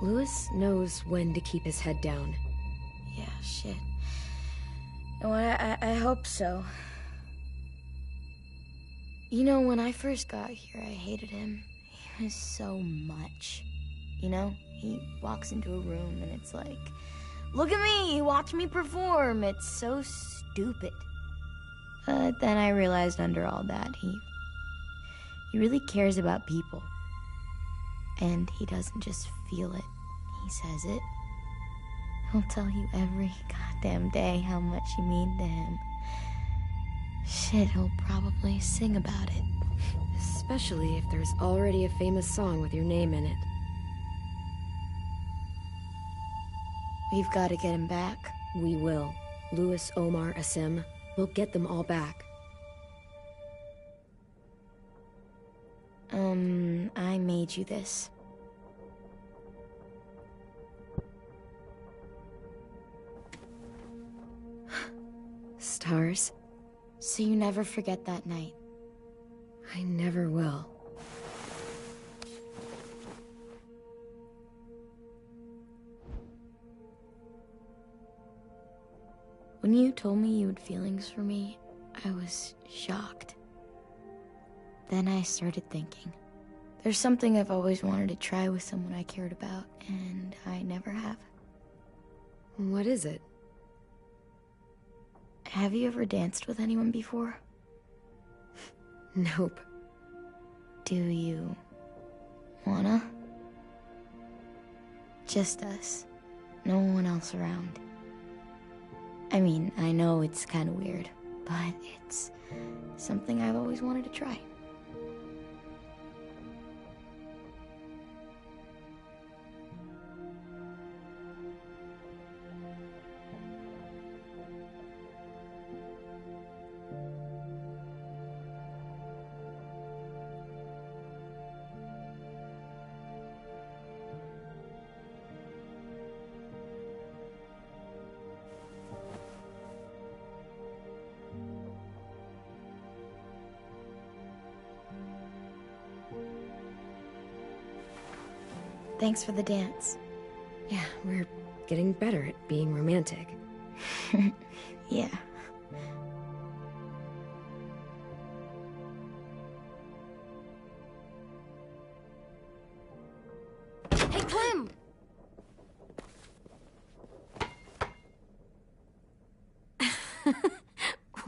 Louis knows when to keep his head down. Yeah, shit. No, I hope so. You know, when I first got here, I hated him. He was so much. You know, he walks into a room and it's like, look at me, watch me perform. It's so stupid. But then I realized under all that, he really cares about people. And he doesn't just feel it, he says it. He'll tell you every goddamn day how much you mean to him. Shit, he'll probably sing about it. Especially if there's already a famous song with your name in it. We've got to get him back. We will. Louis, Omar, Asim. We'll get them all back. I made you this. Stars? So you never forget that night. I never will. When you told me you had feelings for me, I was shocked. Then I started thinking. There's something I've always wanted to try with someone I cared about, and I never have. What is it? Have you ever danced with anyone before? Nope. Do you wanna? Just us. No one else around. I mean, I know it's kind of weird, but it's something I've always wanted to try. Thanks for the dance. Yeah, we're getting better at being romantic. Yeah. Hey, Clem!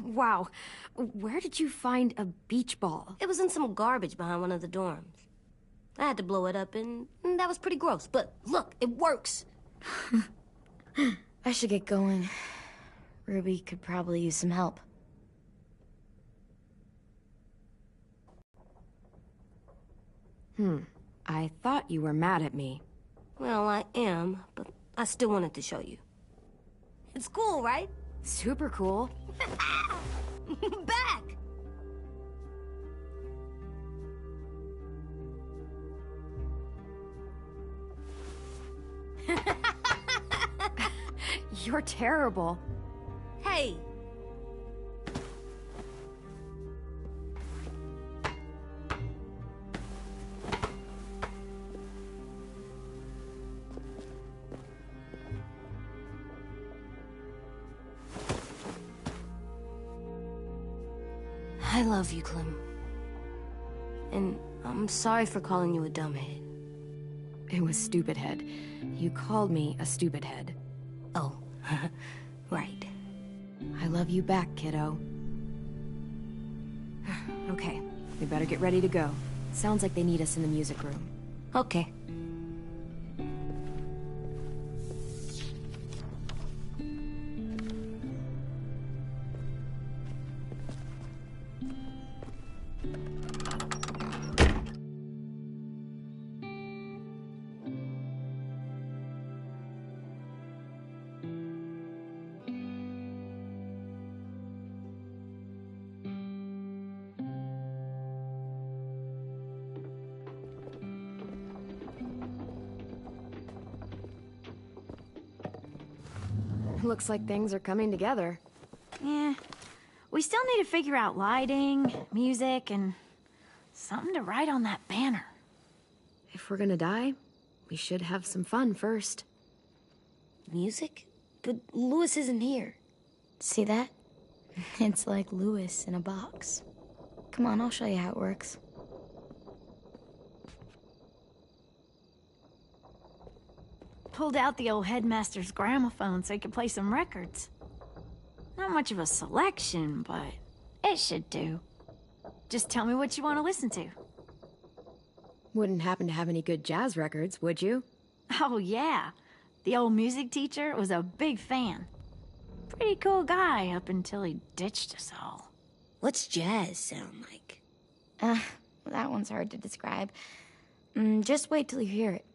Wow. Where did you find a beach ball? It was in some garbage behind one of the dorms. I had to blow it up, and that was pretty gross. But look, it works. I should get going. Ruby could probably use some help. I thought you were mad at me. Well, I am, but I still wanted to show you. It's cool, right? Super cool. Back! You're terrible. Hey! I love you, Clem. And I'm sorry for calling you a dumbhead. It was stupid head. You called me a stupid head. Oh, right. I love you back, kiddo. Okay, we better get ready to go. Sounds like they need us in the music room. Okay. Looks like things are coming together. Yeah. We still need to figure out lighting, music, and something to write on that banner. If we're gonna die, we should have some fun first. Music? But Louis isn't here. See that? It's like Louis in a box. Come on, I'll show you how it works. Pulled out the old headmaster's gramophone so he could play some records. Not much of a selection, but it should do. Just tell me what you want to listen to. Wouldn't happen to have any good jazz records, would you? Oh, yeah. The old music teacher was a big fan. Pretty cool guy up until he ditched us all. What's jazz sound like? That one's hard to describe. Just wait till you hear it.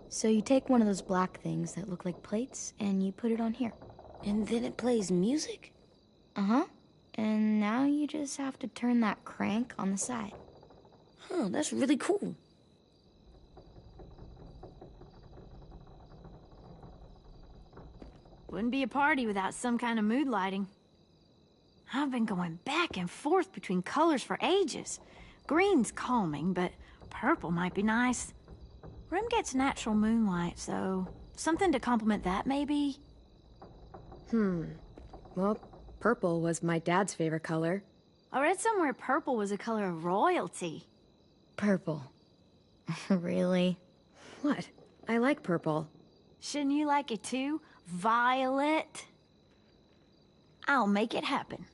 So you take one of those black things that look like plates, and you put it on here. And then it plays music? Uh-huh. And now you just have to turn that crank on the side. Huh, that's really cool. Wouldn't be a party without some kind of mood lighting. I've been going back and forth between colors for ages. Green's calming, but purple might be nice. Room gets natural moonlight, so something to complement that, maybe? Well, purple was my dad's favorite color. I read somewhere purple was a color of royalty. Purple. Really? What? I like purple. Shouldn't you like it too? Violet? I'll make it happen.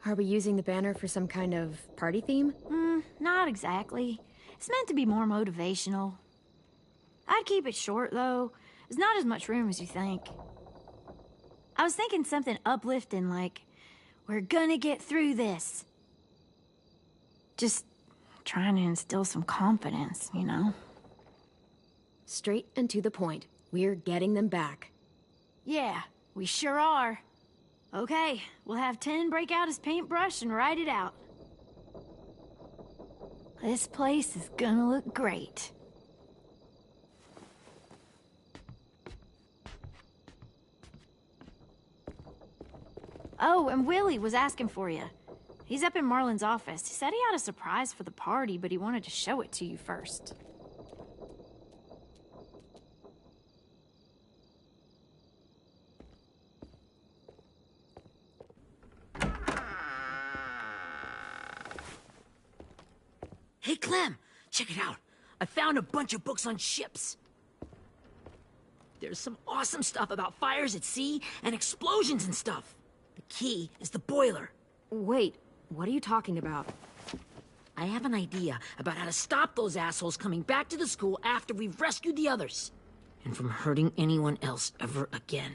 Are we using the banner for some kind of party theme? Not exactly. It's meant to be more motivational. I'd keep it short, though. There's not as much room as you think. I was thinking something uplifting like, we're gonna get through this. Just trying to instill some confidence, you know? Straight and to the point. We're getting them back. Yeah, we sure are. Okay, we'll have 10 break out his paintbrush and write it out. This place is gonna look great. Oh, and Willie was asking for you. He's up in Marlin's office. He said he had a surprise for the party, but he wanted to show it to you first. Hey, Clem, check it out. I found a bunch of books on ships. There's some awesome stuff about fires at sea and explosions and stuff. The key is the boiler. Wait, what are you talking about? I have an idea about how to stop those assholes coming back to the school after we've rescued the others. And from hurting anyone else ever again.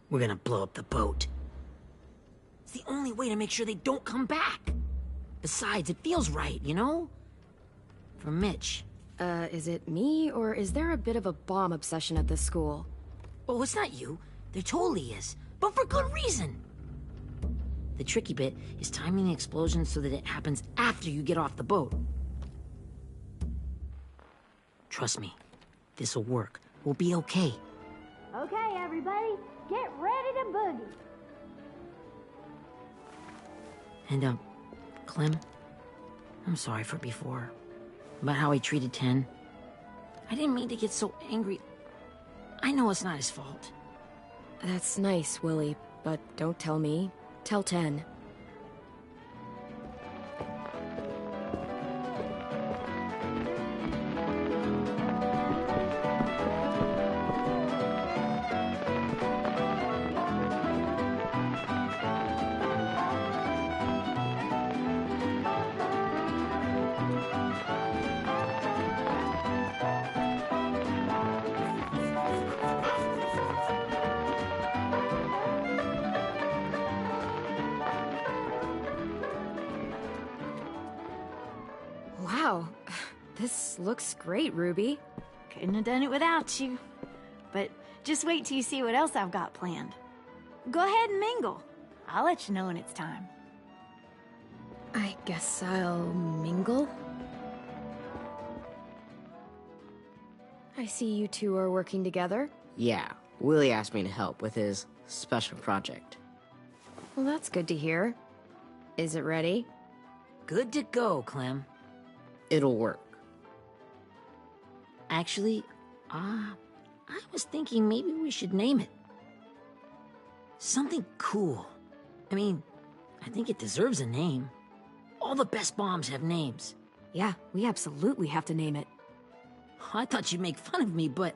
We're gonna blow up the boat. It's the only way to make sure they don't come back. Besides, it feels right, you know? For Mitch. Is it me, or is there a bit of a bomb obsession at this school? Oh, it's not you. There totally is. But for good reason. The tricky bit is timing the explosion so that it happens after you get off the boat. Trust me, this'll work. We'll be okay. Okay, everybody, get ready to boogie. And, Clem, I'm sorry for before. About how he treated Ten. I didn't mean to get so angry. I know it's not his fault. That's nice, Willie, but don't tell me. Tell Ten. Wow, this looks great, Ruby. Couldn't have done it without you. But just wait till you see what else I've got planned. Go ahead and mingle. I'll let you know when it's time. I guess I'll mingle. I see you two are working together. Yeah, Willie asked me to help with his special project. Well, that's good to hear. Is it ready? Good to go, Clem. It'll work. Actually, I was thinking maybe we should name it. Something cool. I mean, I think it deserves a name. All the best bombs have names. Yeah, we absolutely have to name it. I thought you'd make fun of me, but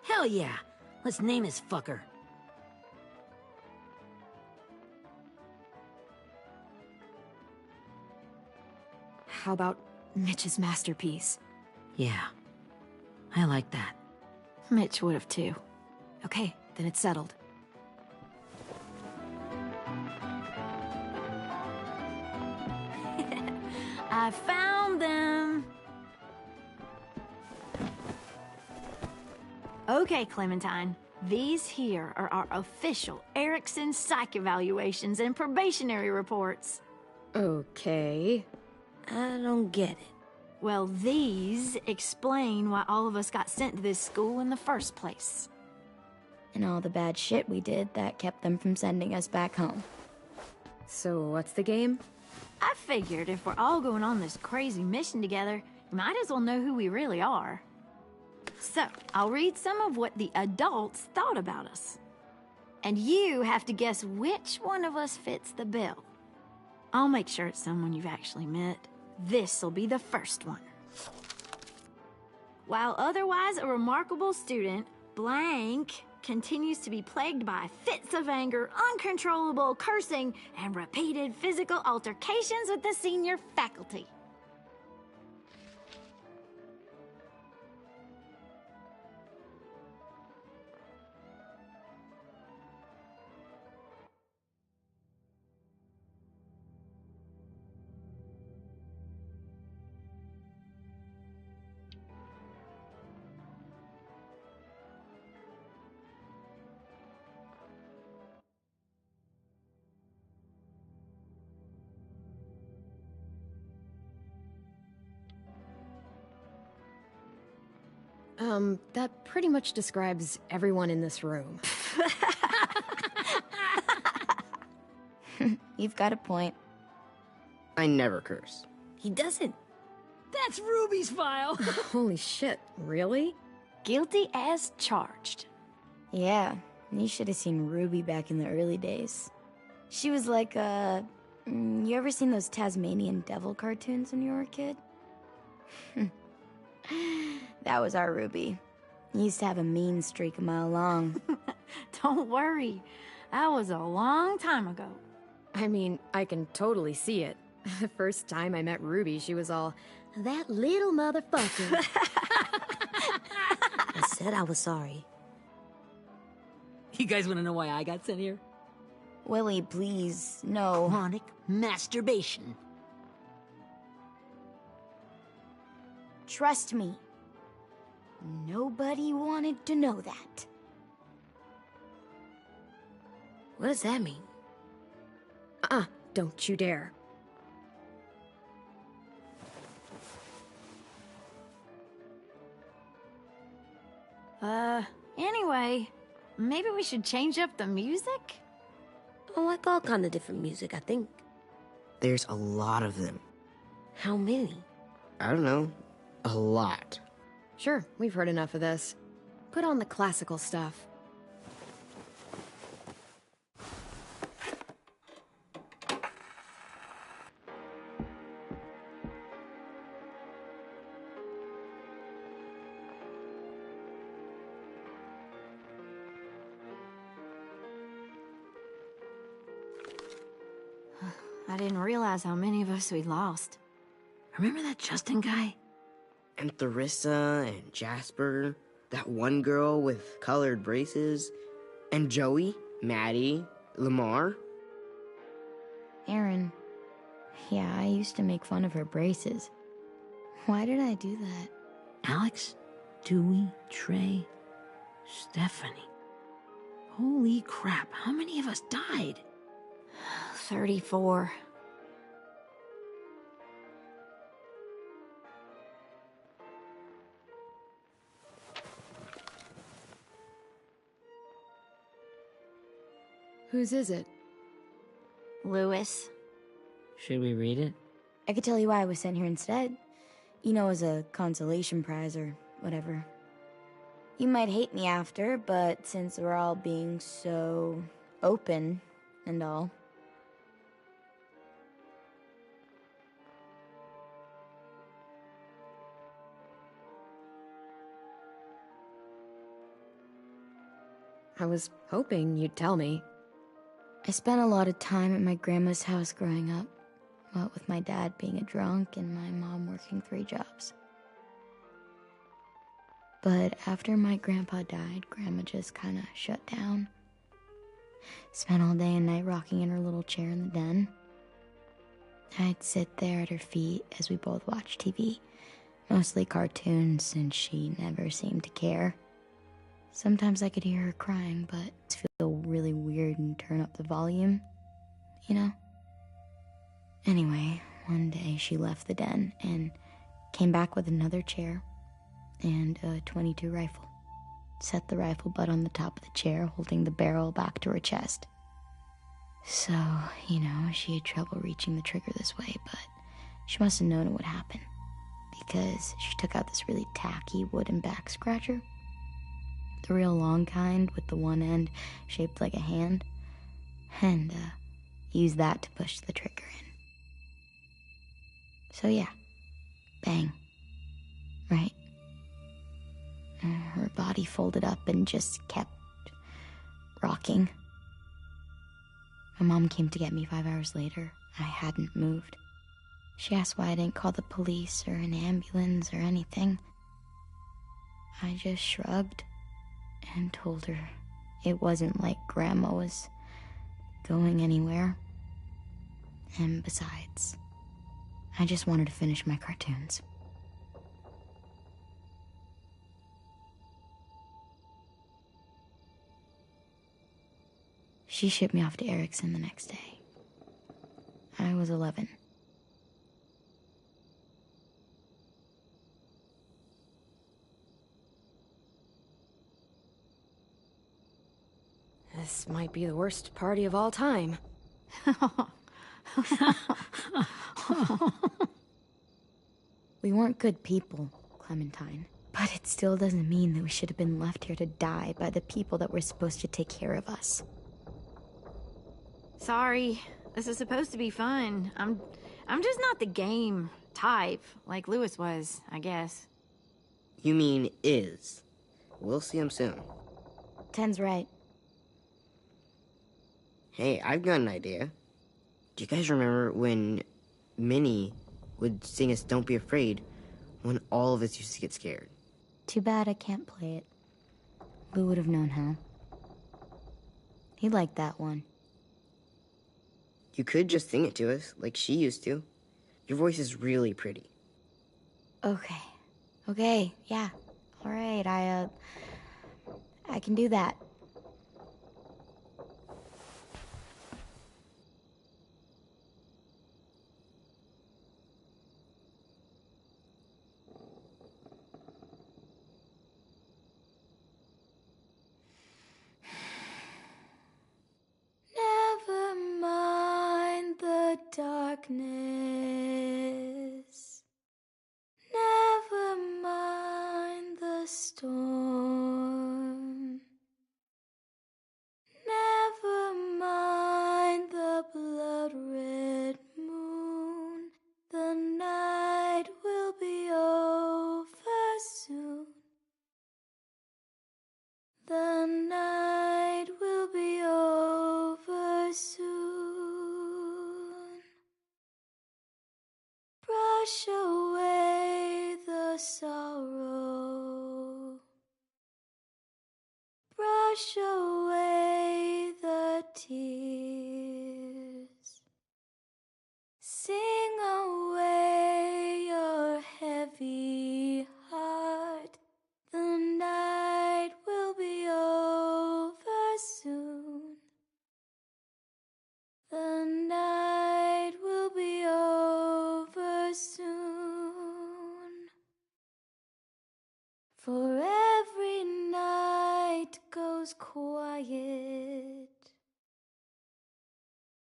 hell yeah. Let's name this fucker. How about Mitch's masterpiece? Yeah, I like that. Mitch would have too. Okay, then it's settled. I found them. Okay, Clementine. These here are our official Erickson psych evaluations and probationary reports. Okay. I don't get it. Well, these explain why all of us got sent to this school in the first place. And all the bad shit we did that kept them from sending us back home. So what's the game? I figured if we're all going on this crazy mission together, you might as well know who we really are. So, I'll read some of what the adults thought about us. And you have to guess which one of us fits the bill. I'll make sure it's someone you've actually met. This'll be the first one. While otherwise a remarkable student, blank continues to be plagued by fits of anger, uncontrollable cursing, and repeated physical altercations with the senior faculty. That pretty much describes everyone in this room. You've got a point. I never curse. He doesn't. That's Ruby's file. Holy shit, really? Guilty as charged. Yeah, you should have seen Ruby back in the early days. She was like, you ever seen those Tasmanian devil cartoons when you were a kid? That was our Ruby. He used to have a mean streak a mile long. Don't worry. That was a long time ago. I mean, I can totally see it. The first time I met Ruby, she was all, "That little motherfucker." I said I was sorry. You guys want to know why I got sent here? Willie, please, no. Chronic masturbation. Trust me. Nobody wanted to know that. What does that mean? Don't you dare. Anyway, maybe we should change up the music? I like all kind of different music, I think. There's a lot of them. How many? I don't know. A lot. Sure, we've heard enough of this. Put on the classical stuff. I didn't realize how many of us we lost. Remember that Justin guy? And Theresa and Jasper, that one girl with colored braces, and Joey, Maddie, Lamar. Aaron. Yeah, I used to make fun of her braces. Why did I do that? Alex, Dewey, Trey, Stephanie. Holy crap, how many of us died? 34. Whose is it? Louis. Should we read it? I could tell you why I was sent here instead. You know, as a consolation prize or whatever. You might hate me after, but since we're all being so open and all. I was hoping you'd tell me. I spent a lot of time at my grandma's house growing up. What with my dad being a drunk and my mom working 3 jobs. But after my grandpa died, Grandma just kind of shut down. Spent all day and night rocking in her little chair in the den. I'd sit there at her feet as we both watched TV. Mostly cartoons, since she never seemed to care. Sometimes I could hear her crying, but it feel really weird and turn up the volume, you know? Anyway, one day she left the den and came back with another chair and a .22 rifle. Set the rifle butt on the top of the chair, holding the barrel back to her chest. So, you know, she had trouble reaching the trigger this way, but she must have known it would happen, because she took out this really tacky wooden back scratcher. The real long kind with the one end shaped like a hand, and used that to push the trigger in. So yeah, bang, right? Her body folded up and just kept rocking. My mom came to get me 5 hours later. I hadn't moved. She asked why I didn't call the police or an ambulance or anything. I just shrugged and told her it wasn't like Grandma was going anywhere. And besides, I just wanted to finish my cartoons. She shipped me off to Erickson the next day. I was 11. This might be the worst party of all time. We weren't good people, Clementine. But it still doesn't mean that we should have been left here to die by the people that were supposed to take care of us. Sorry, this is supposed to be fun. I'm just not the game type, like Louis was, I guess. You mean is. We'll see him soon. Ten's right. Hey, I've got an idea. Do you guys remember when Minnie would sing us Don't Be Afraid when all of us used to get scared? Too bad I can't play it. Lou would have known how. He liked that one. You could just sing it to us, like she used to. Your voice is really pretty. Okay. Okay, yeah. All right, I can do that. Never mind the darkness. Never mind the storm. Never mind the blood-red moon. The night will be over soon. The night will be over soon. Brush away the sorrow. Brush away the tears. Sing away your heavy heart. The night will be over soon. The night will be over soon. For every night goes quiet,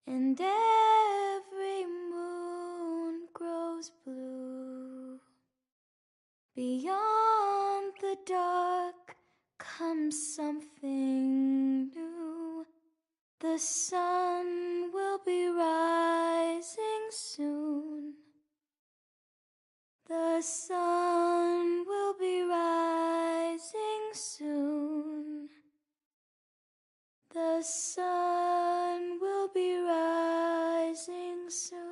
and every moon grows blue. Beyond the dark comes something new. The sun will be rising soon. The sun will be rising soon. The sun will be rising soon.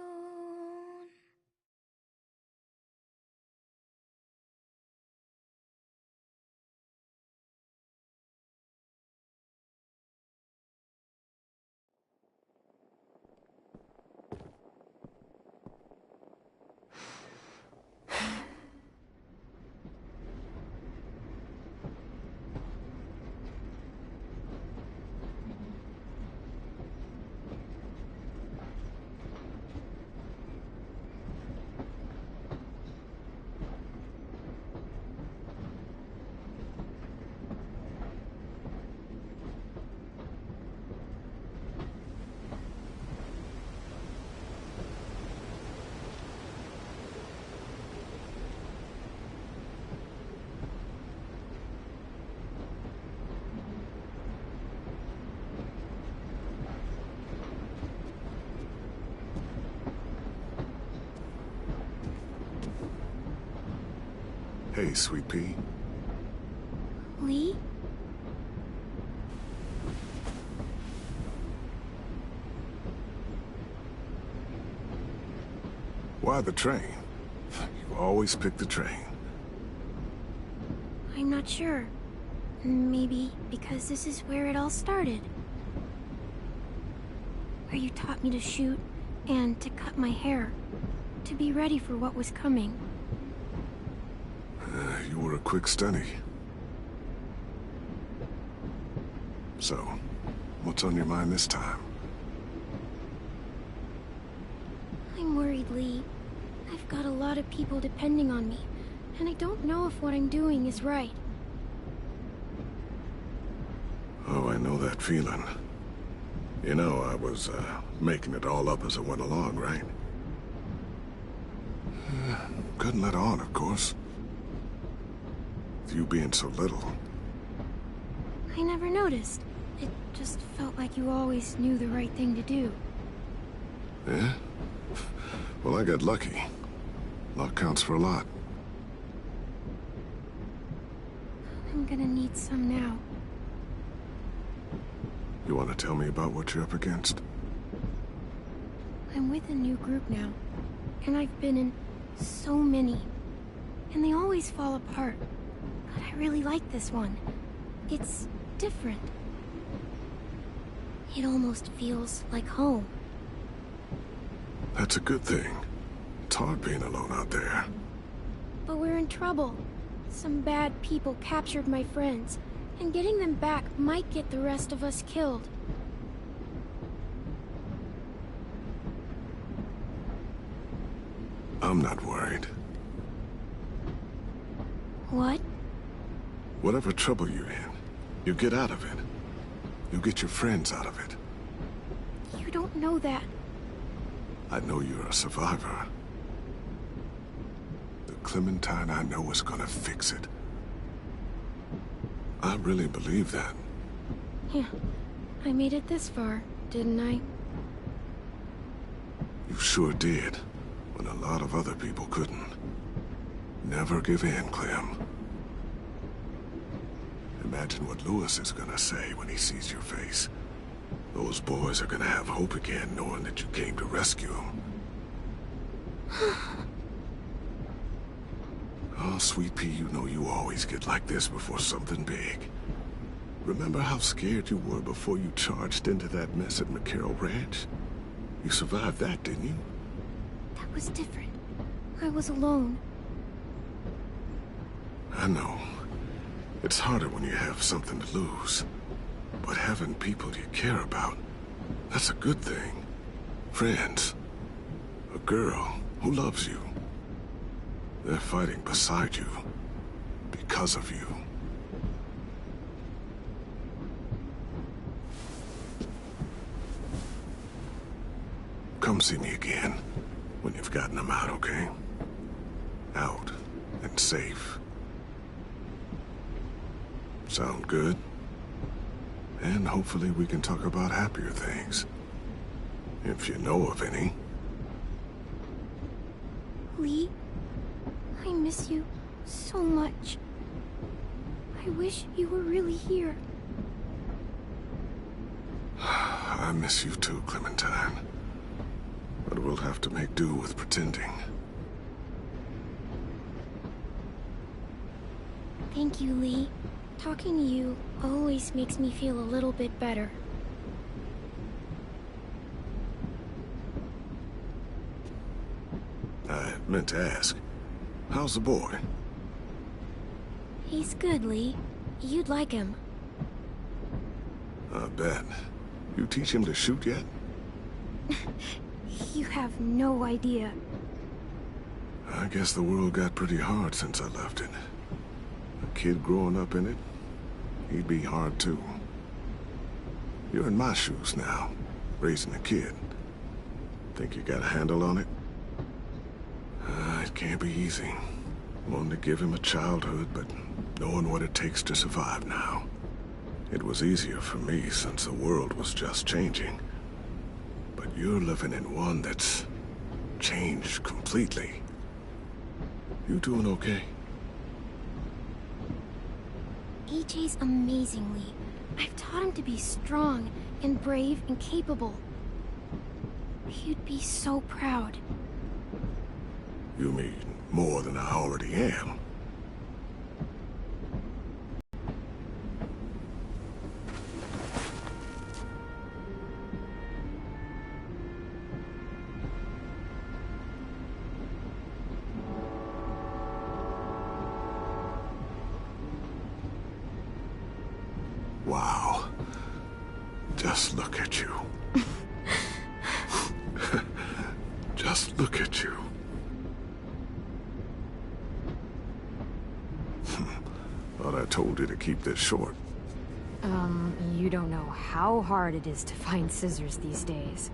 Hey, Sweet Pea. Lee? Why the train? You always pick the train. I'm not sure. Maybe because this is where it all started. Where you taught me to shoot and to cut my hair. To be ready for what was coming. You were a quick study. So, what's on your mind this time? I'm worried, Lee. I've got a lot of people depending on me, and I don't know if what I'm doing is right. Oh, I know that feeling. You know, I was, making it all up as I went along, right? Couldn't let on, of course. With you being so little. I never noticed. It just felt like you always knew the right thing to do. Yeah? Well, I got lucky. Luck counts for a lot. I'm gonna need some now. You want to tell me about what you're up against? I'm with a new group now, and I've been in so many, and they always fall apart. But I really like this one. It's different. It almost feels like home. That's a good thing. It's hard being alone out there. But we're in trouble. Some bad people captured my friends, and getting them back might get the rest of us killed. I'm not worried. What? Whatever trouble you're in, you get out of it. You get your friends out of it. You don't know that. I know you're a survivor. The Clementine I know is gonna fix it. I really believe that. Yeah, I made it this far, didn't I? You sure did, when a lot of other people couldn't. Never give in, Clem. Imagine what Louis is gonna say when he sees your face. Those boys are gonna have hope again, knowing that you came to rescue them. Oh, Sweet Pea, you know you always get like this before something big. Remember how scared you were before you charged into that mess at McCarroll Ranch? You survived that, didn't you? That was different. I was alone. I know. It's harder when you have something to lose. But having people you care about, that's a good thing. Friends. A girl who loves you. They're fighting beside you. Because of you. Come see me again when you've gotten them out, okay? Out and safe. Sound good? And hopefully we can talk about happier things. If you know of any. Lee, I miss you so much. I wish you were really here. I miss you too, Clementine. But we'll have to make do with pretending. Thank you, Lee. Talking to you always makes me feel a little bit better. I meant to ask, how's the boy? He's good, Lee. You'd like him. I bet. You teach him to shoot yet? You have no idea. I guess the world got pretty hard since I left it. A kid growing up in it, he'd be hard too. You're in my shoes now, raising a kid. Think you got a handle on it? It can't be easy. Wanting to give him a childhood, but knowing what it takes to survive now. It was easier for me since the world was just changing. But you're living in one that's changed completely. You doing okay? AJ's amazing, Lee. I've taught him to be strong and brave and capable. He'd be so proud. You mean more than I already am? Wow. Just look at you. Just look at you. Thought I told you to keep this short. You don't know how hard it is to find scissors these days.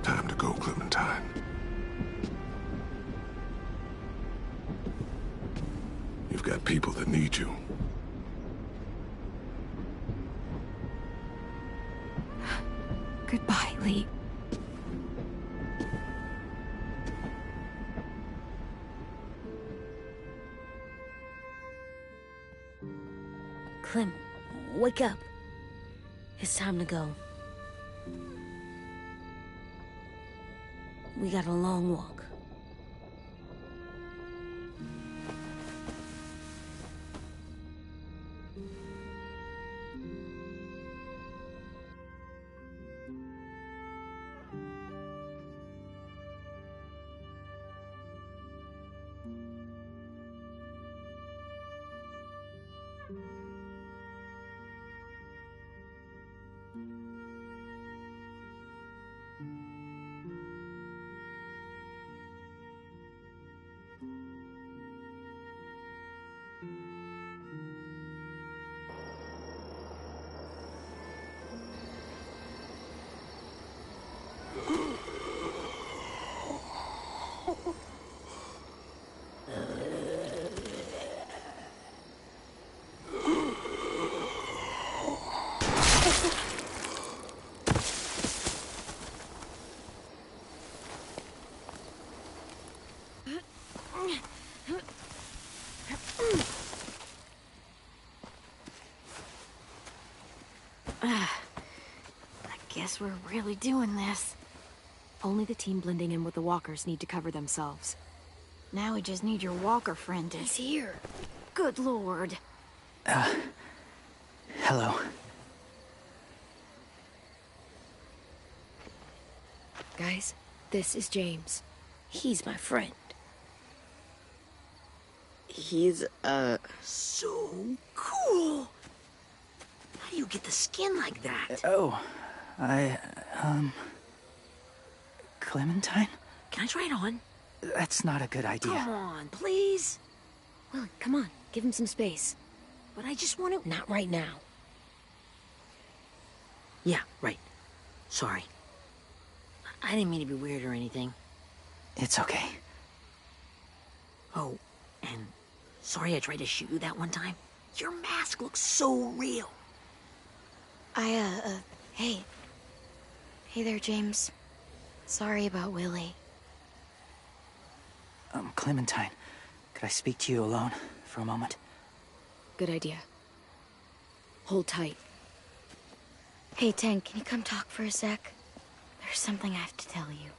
Time to go, Clementine. You've got people that need you. Goodbye, Lee. Clem, wake up. It's time to go. We got a long walk. I guess we're really doing this. Only the team blending in with the walkers need to cover themselves. Now we just need your walker friend to... He's here. Good lord. Hello. Guys, this is James. He's my friend. He's, So cool! How do you get the skin like that? Clementine? Can I try it on? That's not a good idea. Come on, please. Well, come on, give him some space. But I just want to... Not right now. Yeah, right. Sorry. I didn't mean to be weird or anything. It's okay. Oh, and sorry I tried to shoot you that one time. Your mask looks so real. Hey. Hey there, James. Sorry about Willie. Clementine, could I speak to you alone for a moment? Good idea. Hold tight. Hey, Tank, can you come talk for a sec? There's something I have to tell you.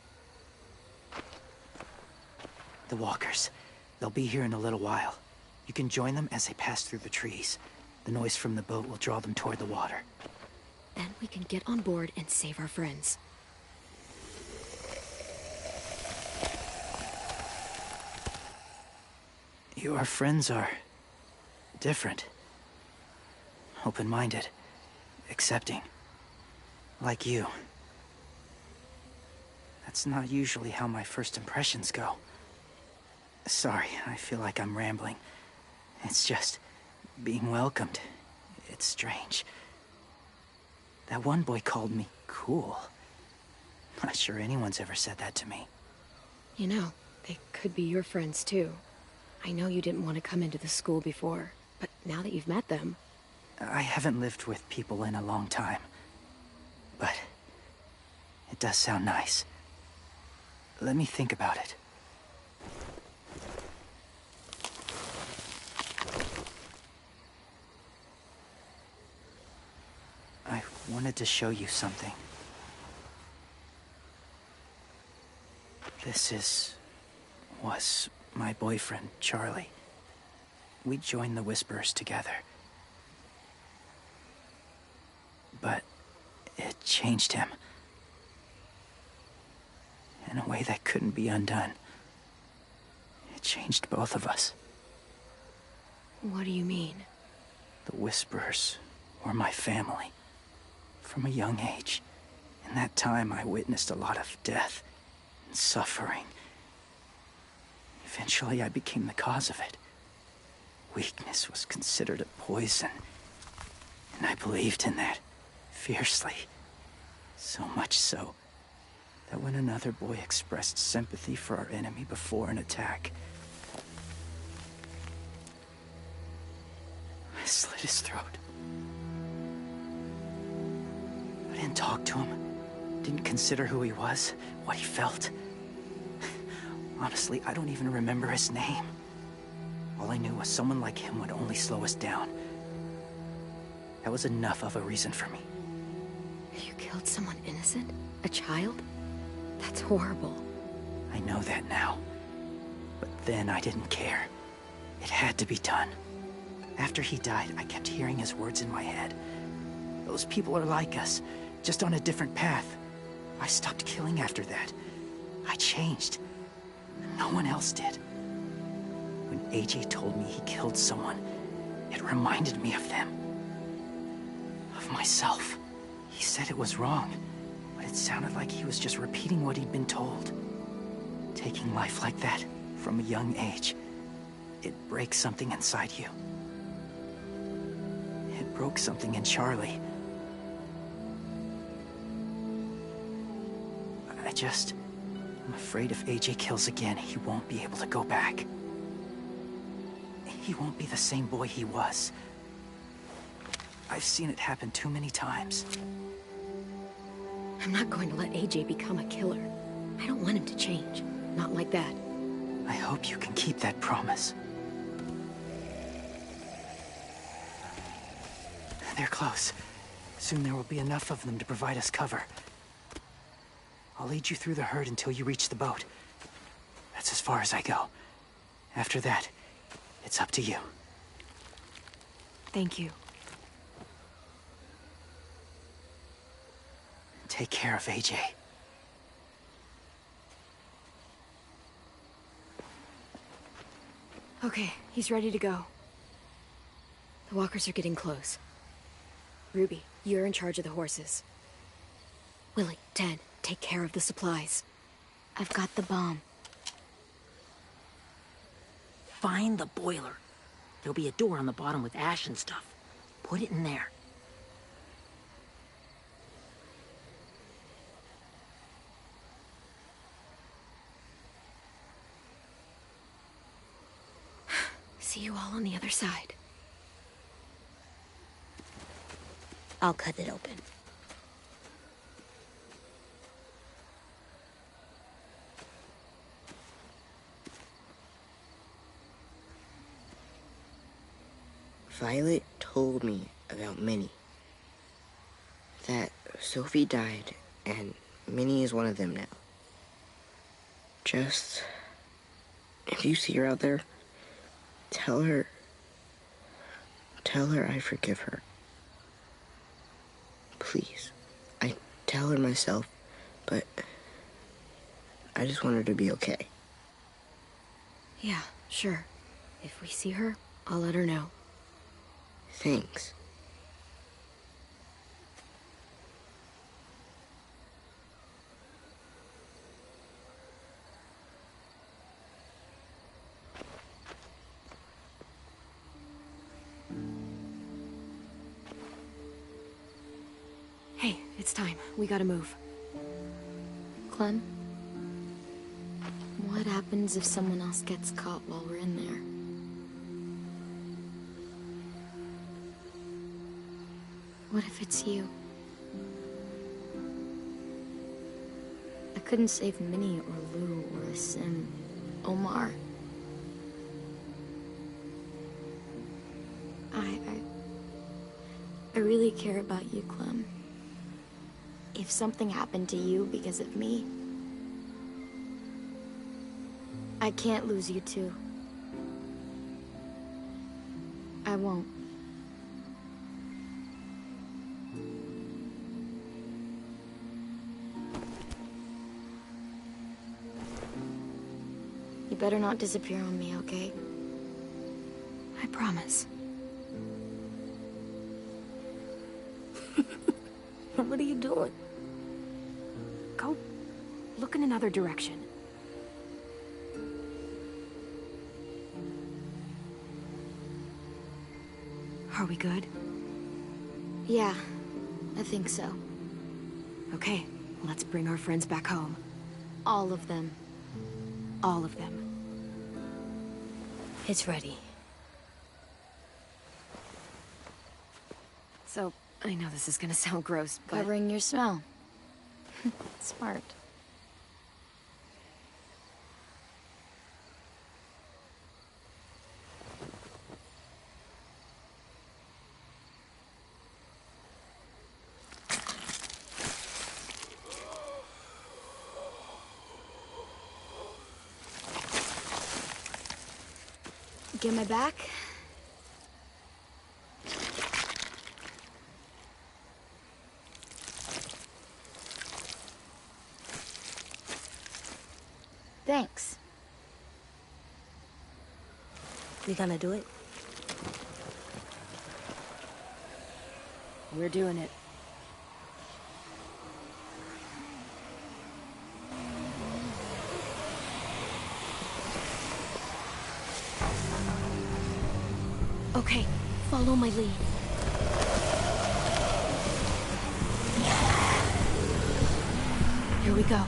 The walkers. They'll be here in a little while. You can join them as they pass through the trees. The noise from the boat will draw them toward the water. Then we can get on board and save our friends. Your friends are... different. Open-minded. Accepting. Like you. That's not usually how my first impressions go. Sorry, I feel like I'm rambling. It's just... being welcomed. It's strange. That one boy called me cool. Not sure anyone's ever said that to me. You know, they could be your friends too. I know you didn't want to come into the school before, but now that you've met them... I haven't lived with people in a long time. But... it does sound nice. Let me think about it. I wanted to show you something. was my boyfriend, Charlie. We joined the Whisperers together. But it changed him. In a way that couldn't be undone. It changed both of us. What do you mean? The Whisperers were my family. From a young age. In that time, I witnessed a lot of death and suffering. Eventually, I became the cause of it. Weakness was considered a poison. And I believed in that, fiercely. So much so, that when another boy expressed sympathy for our enemy before an attack, I slit his throat. I didn't talk to him. Didn't consider who he was, what he felt. Honestly, I don't even remember his name. All I knew was someone like him would only slow us down. That was enough of a reason for me. You killed someone innocent? A child? That's horrible. I know that now. But then I didn't care. It had to be done. After he died, I kept hearing his words in my head. Those people are like us, just on a different path. I stopped killing after that. I changed. No one else did. When AJ told me he killed someone, it reminded me of them. Of myself. He said it was wrong, but it It sounded like he was just repeating what he'd been told. Taking life like that, from a young age, it breaks something inside you. It broke something in Charlie. I'm afraid if AJ kills again, he won't be able to go back. He won't be the same boy he was. I've seen it happen too many times. I'm not going to let AJ become a killer. I don't want him to change. Not like that. I hope you can keep that promise. They're close. Soon there will be enough of them to provide us cover. I'll lead you through the herd until you reach the boat. That's as far as I go. After that, it's up to you. Thank you. Take care of AJ. Okay, he's ready to go. The walkers are getting close. Ruby, you're in charge of the horses. Willie, Ted, take care of the supplies. I've got the bomb. Find the boiler. There'll be a door on the bottom with ash and stuff. Put it in there. See you all on the other side. I'll cut it open. Violet told me about Minnie. That Sophie died, and Minnie is one of them now. Just... if you see her out there, tell her I forgive her. Please. I tell her myself, but I just want her to be okay. Yeah, sure. If we see her, I'll let her know. Thanks. Hey, it's time. We gotta move. Clem? What happens if someone else gets caught while we're in there? What if it's you? I couldn't save Minnie or Lou or Sim, Omar. I really care about you, Clem. If something happened to you because of me, I can't lose you too. I won't. You better not disappear on me, okay? I promise. What are you doing? Go look in another direction. Are we good? Yeah, I think so. Okay, let's bring our friends back home. All of them. All of them. It's ready. So, I know this is gonna sound gross, but... Covering your smell. Smart. Get my back? Thanks. We gonna do it? We're doing it. Okay, follow my lead. Here we go.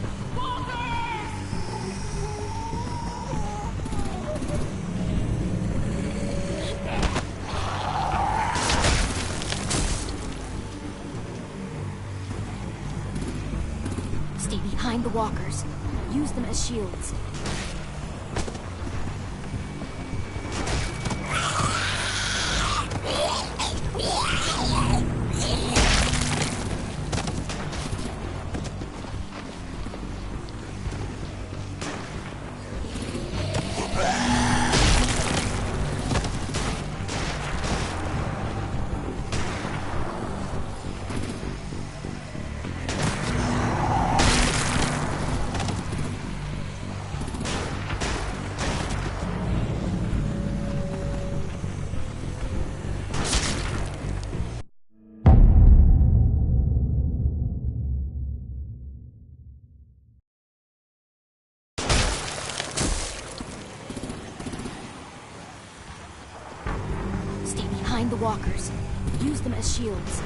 Stay behind the walkers. Use them as shields. Behind the walkers. Use them as shields.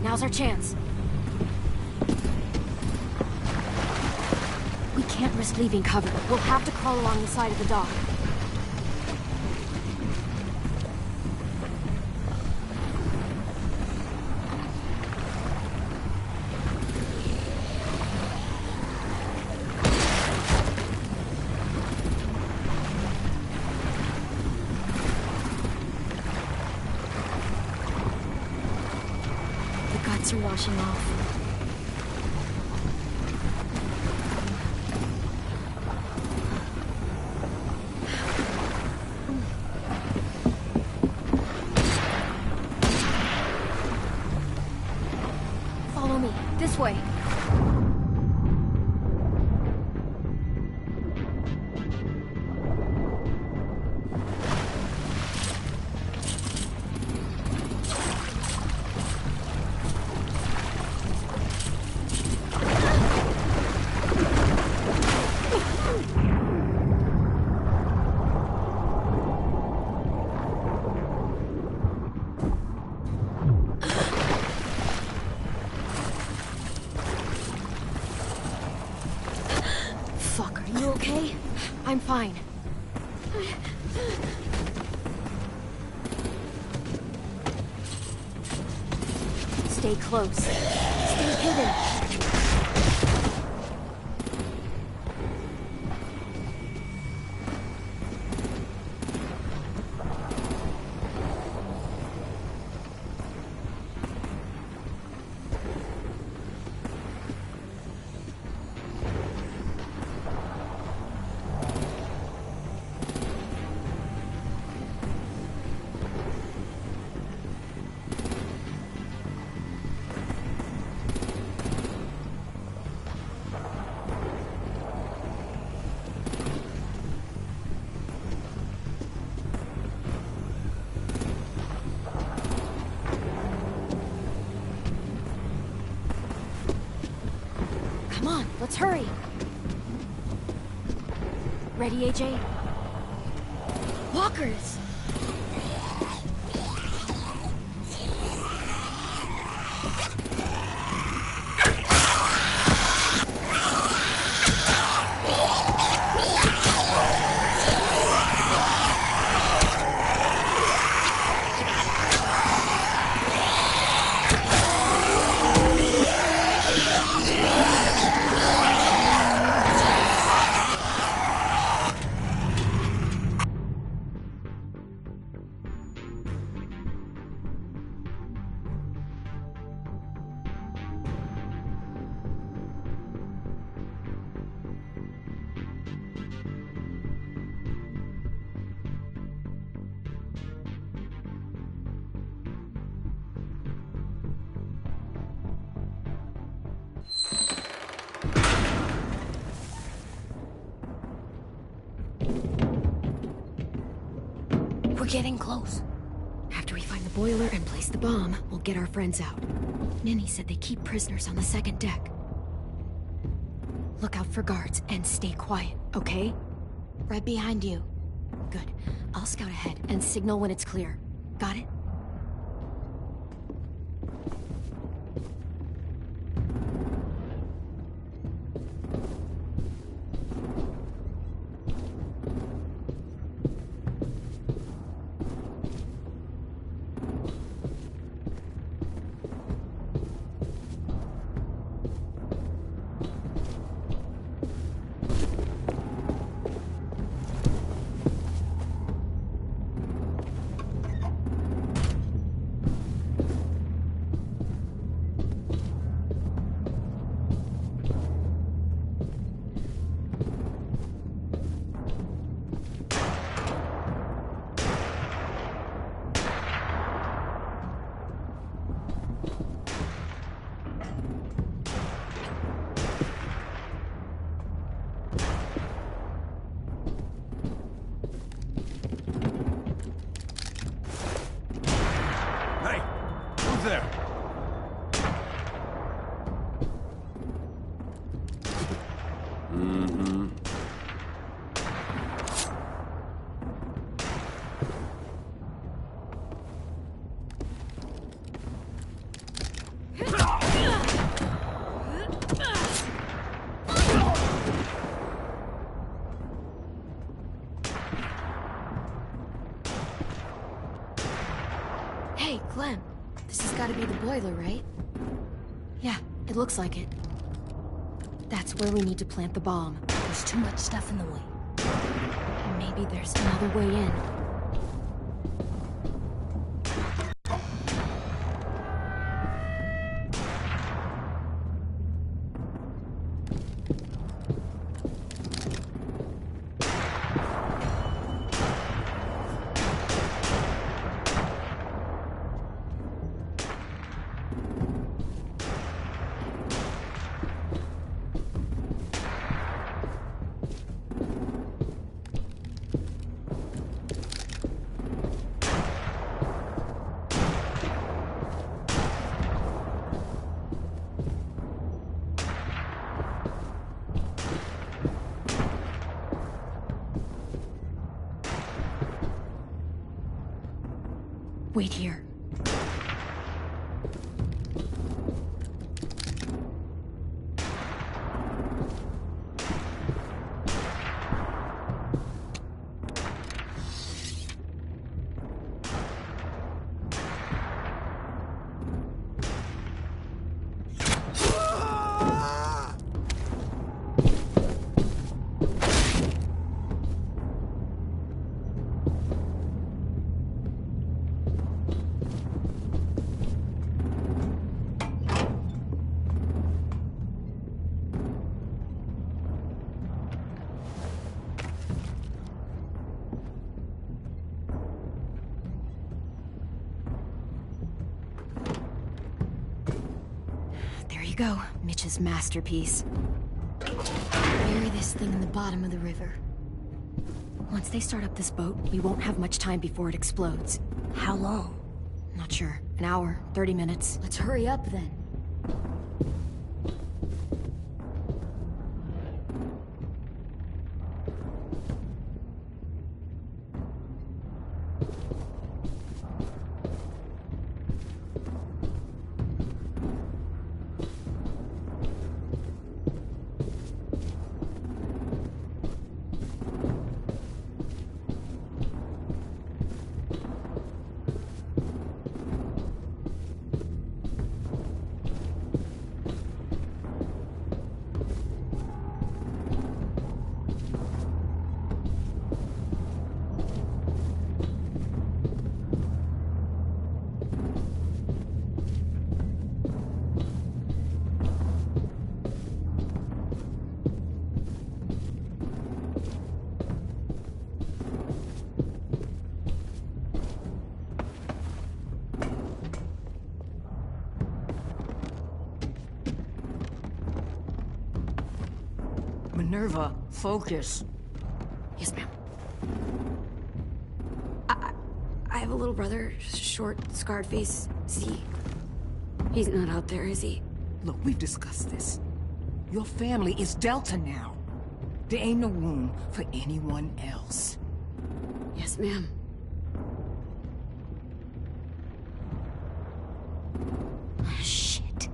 Now's our chance. We can't risk leaving cover. We'll have to crawl along the side of the dock. Are washing off. Follow me. This way. You okay? I'm fine. Stay close. Stay hidden. Come on, let's hurry. Ready, AJ? Walkers! getting close. After we find the boiler and place the bomb, we'll get our friends out. Ninny said they keep prisoners on the second deck. Look out for guards and stay quiet, okay? Right behind you. Good. I'll scout ahead and signal when it's clear. Got it? Hey, Clem. This has got to be the boiler, right? Yeah, it looks like it. That's where we need to plant the bomb. There's too much stuff in the way. Maybe there's another way in. Wait here. Go, Mitch's masterpiece. Bury this thing in the bottom of the river. Once they start up this boat, we won't have much time before it explodes. How long? Not sure. An hour, 30 minutes. Let's hurry up then. Minerva, focus. Yes, ma'am. have a little brother, short, scarred face. He's not out there, is he? Look, we've discussed this. Your family is Delta now. There ain't no room for anyone else. Yes, ma'am. Shit.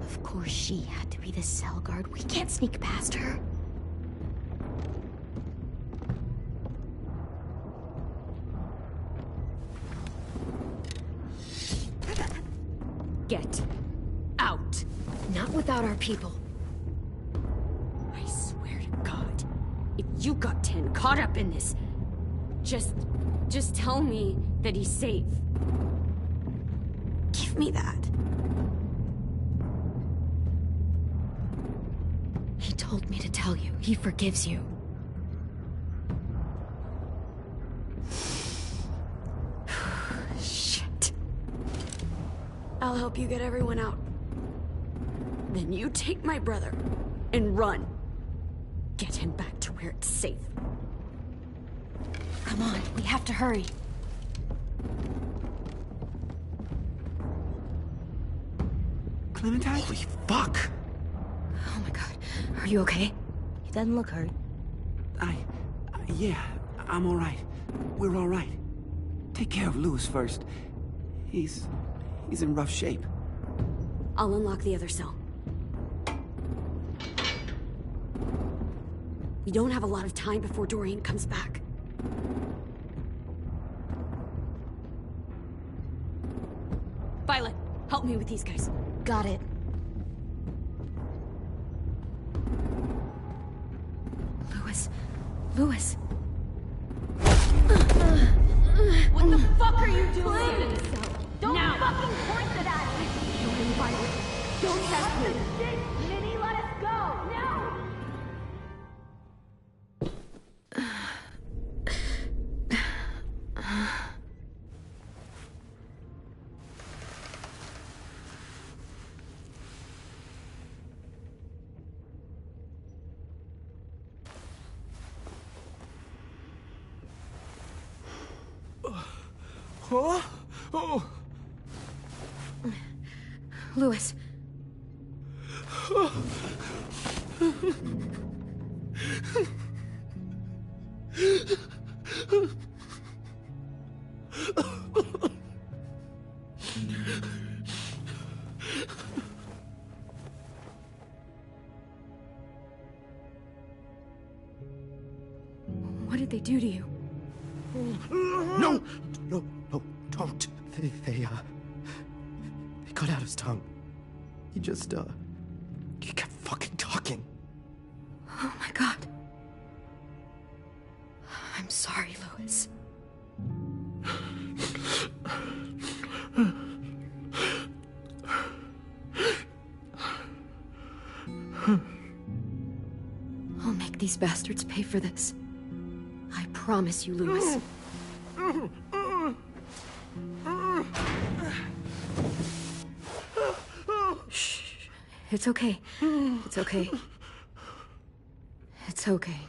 Of course she had to be the cell guard. We can't sneak past her. Get out. Not without our people. I swear to God, if you got 10 caught up in this, just tell me that he's safe. Give me that. He told me to tell you. He forgives you. Shit. I'll help you get everyone out. Then you take my brother and run. Get him back to where it's safe. Come on, we have to hurry. Clementine? Holy fuck! Oh my god. Are you okay? He doesn't look hurt. Yeah, I'm all right. We're all right. Take care of Louis first. He's in rough shape. I'll unlock the other cell. We don't have a lot of time before Doreen comes back. Violet, help me with these guys. Got it. Louis. What the fuck are you doing? Don't fucking point it at me! Doreen, Violet, don't test me! Minnie, let us go! Now! Huh? Oh. Louis. What did they do to you? No, don't. They cut out his tongue. He just, he kept fucking talking. Oh my god. I'm sorry, Louis. I'll make these bastards pay for this. I promise you, Louis. Shh. It's okay. It's okay. It's okay.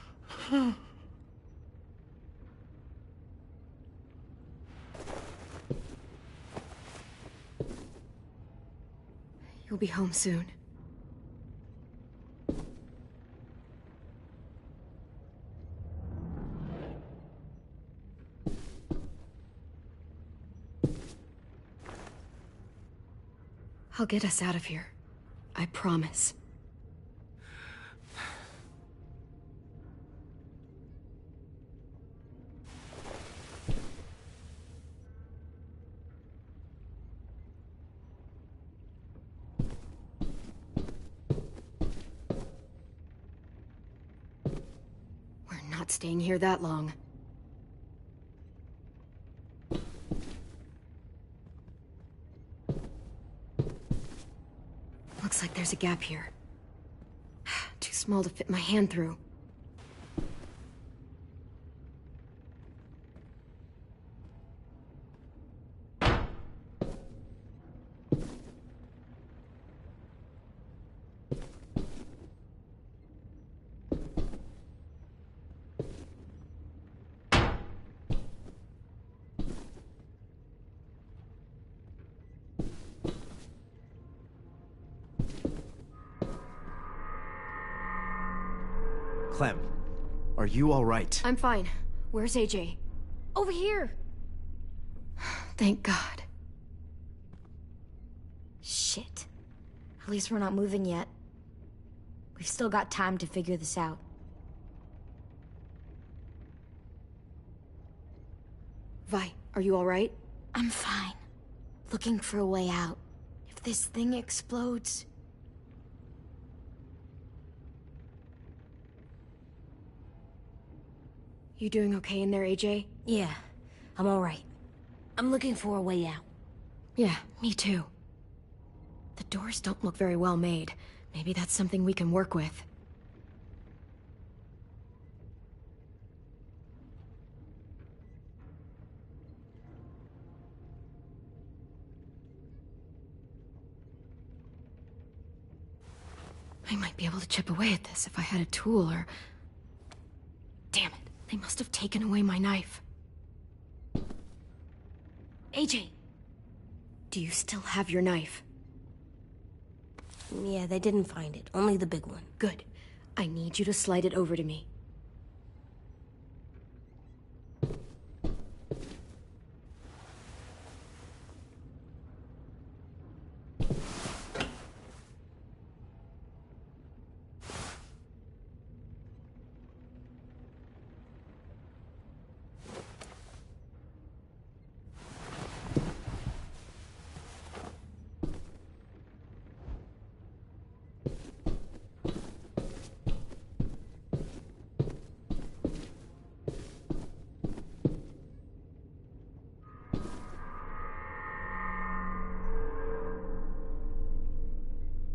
You'll be home soon. I'll get us out of here. I promise. We're not staying here that long. Looks like there's a gap here. Too small to fit my hand through. Clem, are you all right? I'm fine. Where's AJ? Over here! Thank God. Shit. At least we're not moving yet. We've still got time to figure this out. Vi, are you alright? I'm fine. Looking for a way out. If this thing explodes... You doing okay in there, AJ? Yeah, I'm alright. I'm looking for a way out. Yeah, me too. The doors don't look very well made. Maybe that's something we can work with. I might be able to chip away at this if I had a tool or... Damn it, they must have taken away my knife. AJ! Do you still have your knife? Yeah, they didn't find it. Only the big one. Good. I need you to slide it over to me.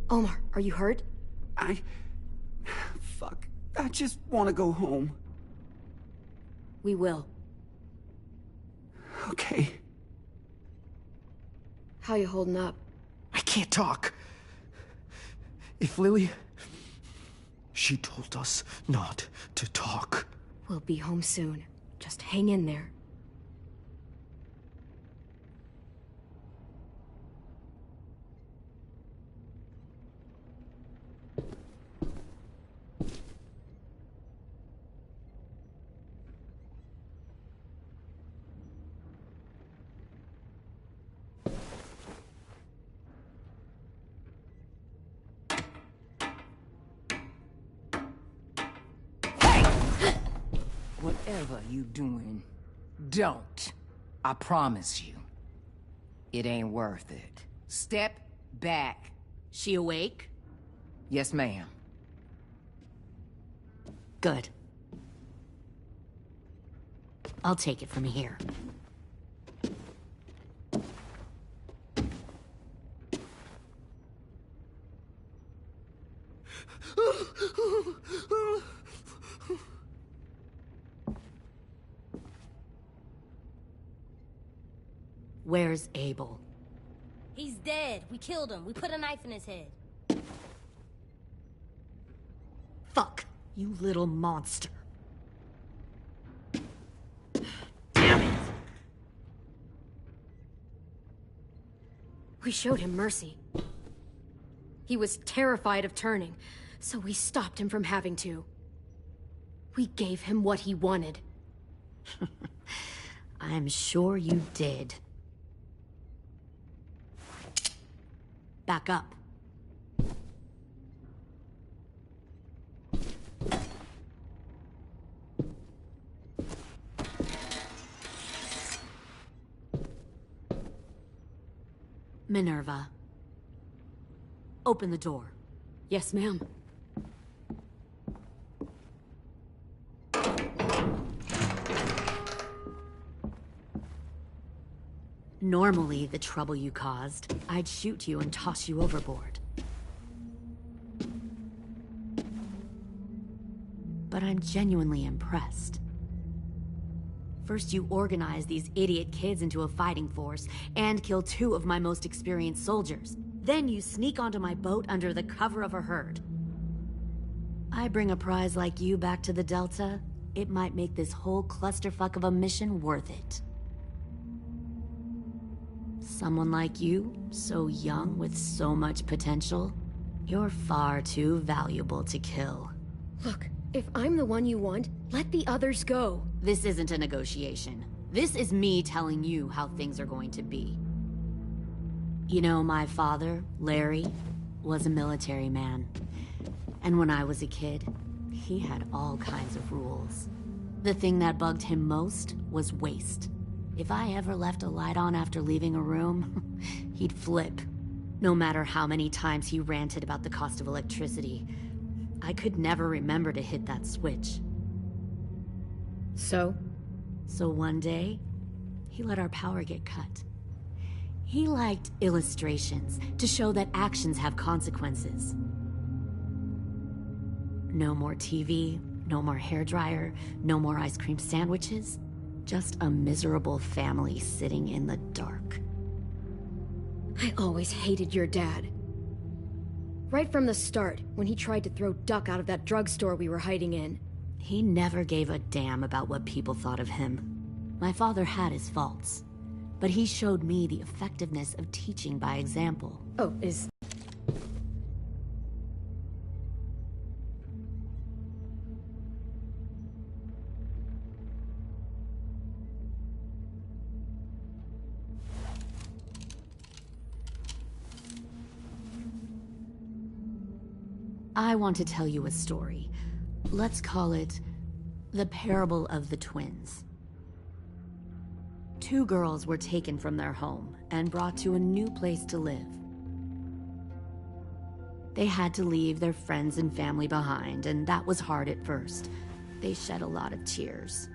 Omar, are you hurt? Fuck. I just want to go home. We will. Okay. How you holding up? I can't talk. If Lily... She told us not to talk. We'll be home soon. Just hang in there. Whatever you doing, don't. I promise you. It ain't worth it. Step back. She awake? Yes, ma'am. Good. I'll take it from here. Where's Abel? He's dead. We killed him. We put a knife in his head. Fuck, you little monster. We showed him mercy. He was terrified of turning, so we stopped him from having to. We gave him what he wanted. I'm sure you did. Back up. Minerva. Open the door. Yes, ma'am. Normally, the trouble you caused, I'd shoot you and toss you overboard. But I'm genuinely impressed. First, you organize these idiot kids into a fighting force and kill 2 of my most experienced soldiers. Then you sneak onto my boat under the cover of a herd. I bring a prize like you back to the Delta, it might make this whole clusterfuck of a mission worth it. Someone like you, so young with so much potential, you're far too valuable to kill. Look, If I'm the one you want, let the others go. This isn't a negotiation. This is me telling you how things are going to be. You know, my father, Larry, was a military man. And when I was a kid, he had all kinds of rules. The thing that bugged him most was waste. If I ever left a light on after leaving a room, he'd flip. No matter how many times he ranted about the cost of electricity, I could never remember to hit that switch. So one day, he let our power get cut. He liked illustrations to show that actions have consequences. No more TV, no more hairdryer, no more ice cream sandwiches. Just a miserable family sitting in the dark. I always hated your dad. Right from the start, when he tried to throw Duck out of that drugstore we were hiding in. He never gave a damn about what people thought of him. My father had his faults, but he showed me the effectiveness of teaching by example. Oh, is... I want to tell you a story. Let's call it the Parable of the Twins. Two girls were taken from their home and brought to a new place to live. They had to leave their friends and family behind, and that was hard at first. They shed a lot of tears.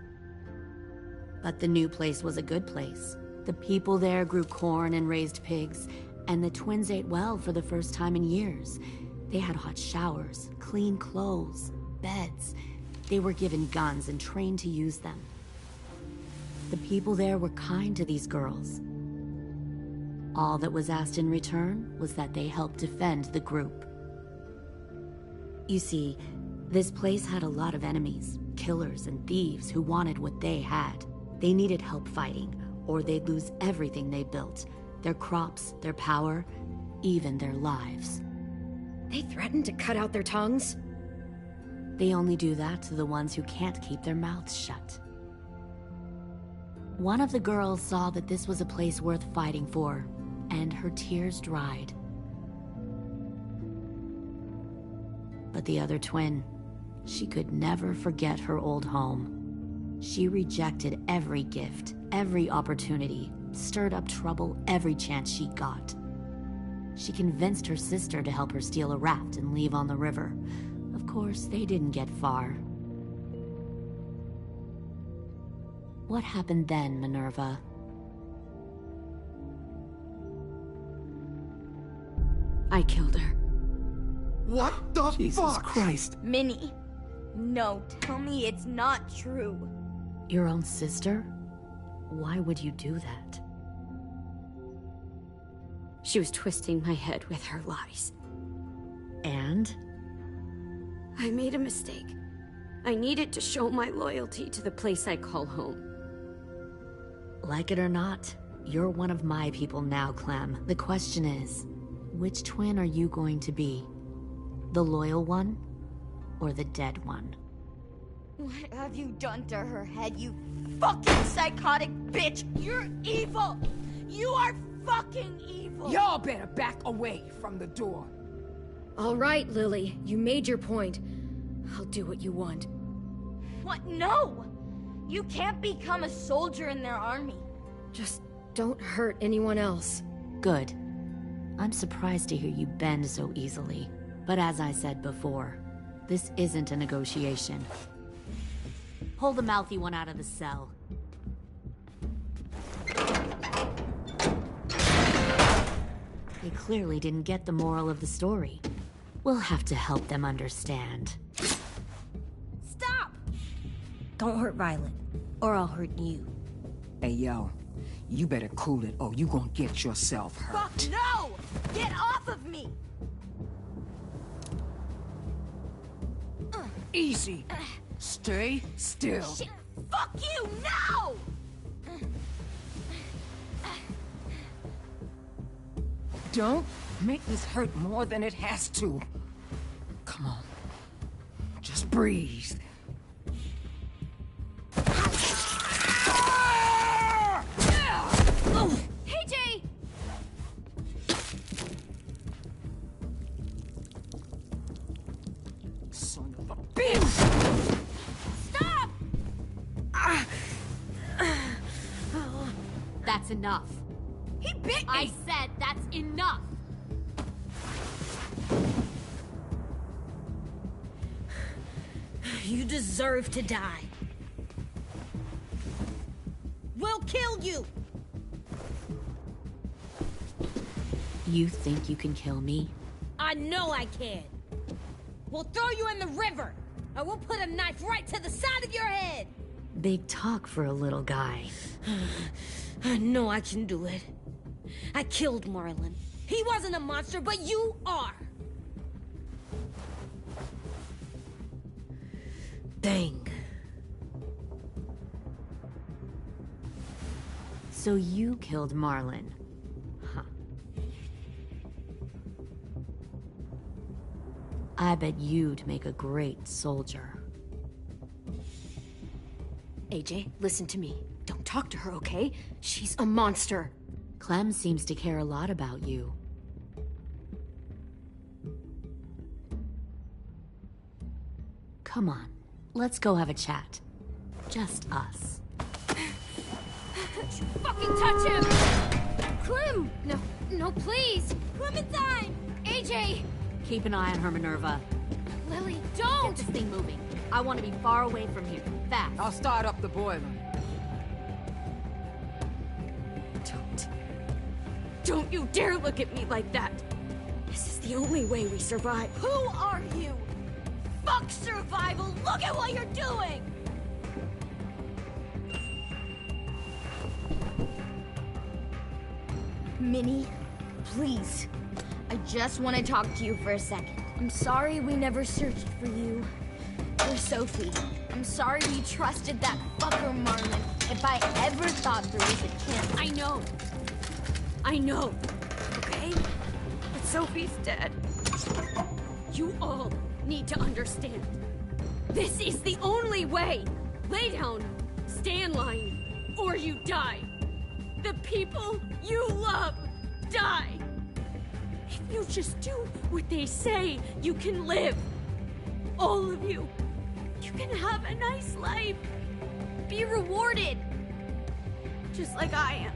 But the new place was a good place. The people there grew corn and raised pigs, and the twins ate well for the first time in years. They had hot showers, clean clothes, beds. They were given guns and trained to use them. The people there were kind to these girls. All that was asked in return was that they help defend the group. You see, this place had a lot of enemies, killers and thieves who wanted what they had. They needed help fighting, or they'd lose everything they built. Their crops, their power, even their lives. They threatened to cut out their tongues? They only do that to the ones who can't keep their mouths shut. One of the girls saw that this was a place worth fighting for, and her tears dried. But the other twin, she could never forget her old home. She rejected every gift, every opportunity, stirred up trouble every chance she got. She convinced her sister to help her steal a raft and leave on the river. Of course, they didn't get far. What happened then, Minerva? I killed her. What the Jesus Christ? Minnie, no, tell me it's not true. Your own sister? Why would you do that? She was twisting my head with her lies. And? I made a mistake. I needed to show my loyalty to the place I call home. Like it or not, you're one of my people now, Clem. The question is, which twin are you going to be? The loyal one, or the dead one? What have you done to her head, you fucking psychotic bitch? You're evil! You are fucking evil! Y'all better back away from the door. All right, Lily, you made your point. I'll do what you want. What? No! You can't become a soldier in their army. Just don't hurt anyone else. Good. I'm surprised to hear you bend so easily. But as I said before, this isn't a negotiation. Pull the mouthy one out of the cell. They clearly didn't get the moral of the story. We'll have to help them understand. Stop! Don't hurt Violet, or I'll hurt you. Hey, yo. You better cool it, or you gonna get yourself hurt. Fuck no! Get off of me! Easy. Stay still. Shit. Fuck you, now! Don't make this hurt more than it has to. Come on. Just breathe. AJ! Son of a bitch! Stop! That's enough. He bit me! I said that's enough! You deserve to die. We'll kill you! You think you can kill me? I know I can. We'll throw you in the river, and we'll put a knife right to the side of your head. Big talk for a little guy. I know I can do it. I killed Marlon. He wasn't a monster, but you are. Dang. So you killed Marlon. Huh. I bet you'd make a great soldier. AJ, listen to me. Don't talk to her, okay? She's a monster. Clem seems to care a lot about you. Come on, let's go have a chat. Just us. Fucking touch him! Clem! No, please! Clementine! AJ! Keep an eye on her, Minerva. Lily, don't! Get this thing moving. I want to be far away from here. Fast. I'll start up the boiler. Don't you dare look at me like that! This is the only way we survive. Who are you? Fuck survival! Look at what you're doing! Minnie, please. I just want to talk to you for a second. I'm sorry we never searched for you. For Sophie. I'm sorry we trusted that fucker Marlon. If I ever thought there was a chance. I know, okay? But Sophie's dead. You all need to understand. This is the only way. Lay down, stay in line, or you die. The people you love die. If you just do what they say, you can live. All of you. You can have a nice life. Be rewarded. Just like I am.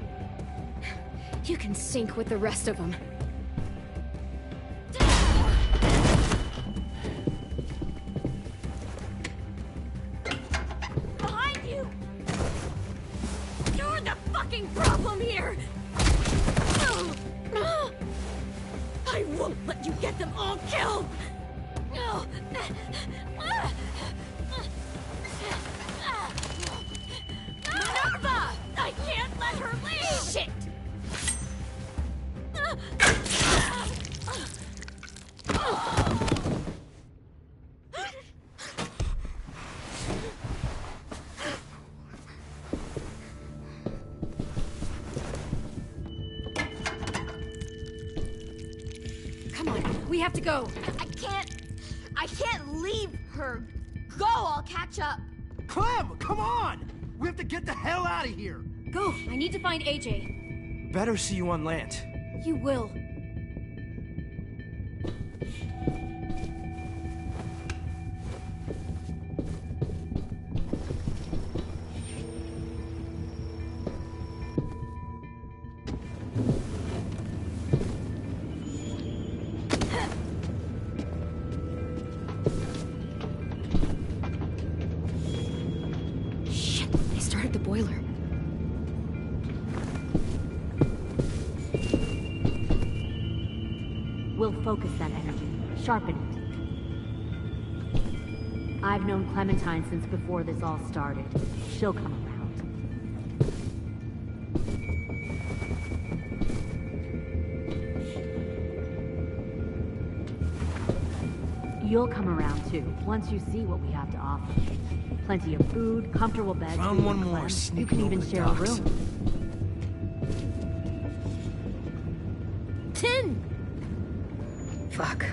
You can sink with the rest of them. Behind you! You're the fucking problem here! I won't let you get them all killed! Minerva! I can't let her leave! Shit! Come on, we have to go. I can't leave her. Go, I'll catch up. Clem, come on! We have to get the hell out of here! Go, I need to find AJ. Better see you on land. You will. Shit, they started the boiler. We'll focus that energy, sharpen it. I've known Clementine since before this all started. She'll come around. You'll come around too, once you see what we have to offer. Plenty of food, comfortable beds. Found one more You sneaking can over even the share a docks. room. 10! Fuck.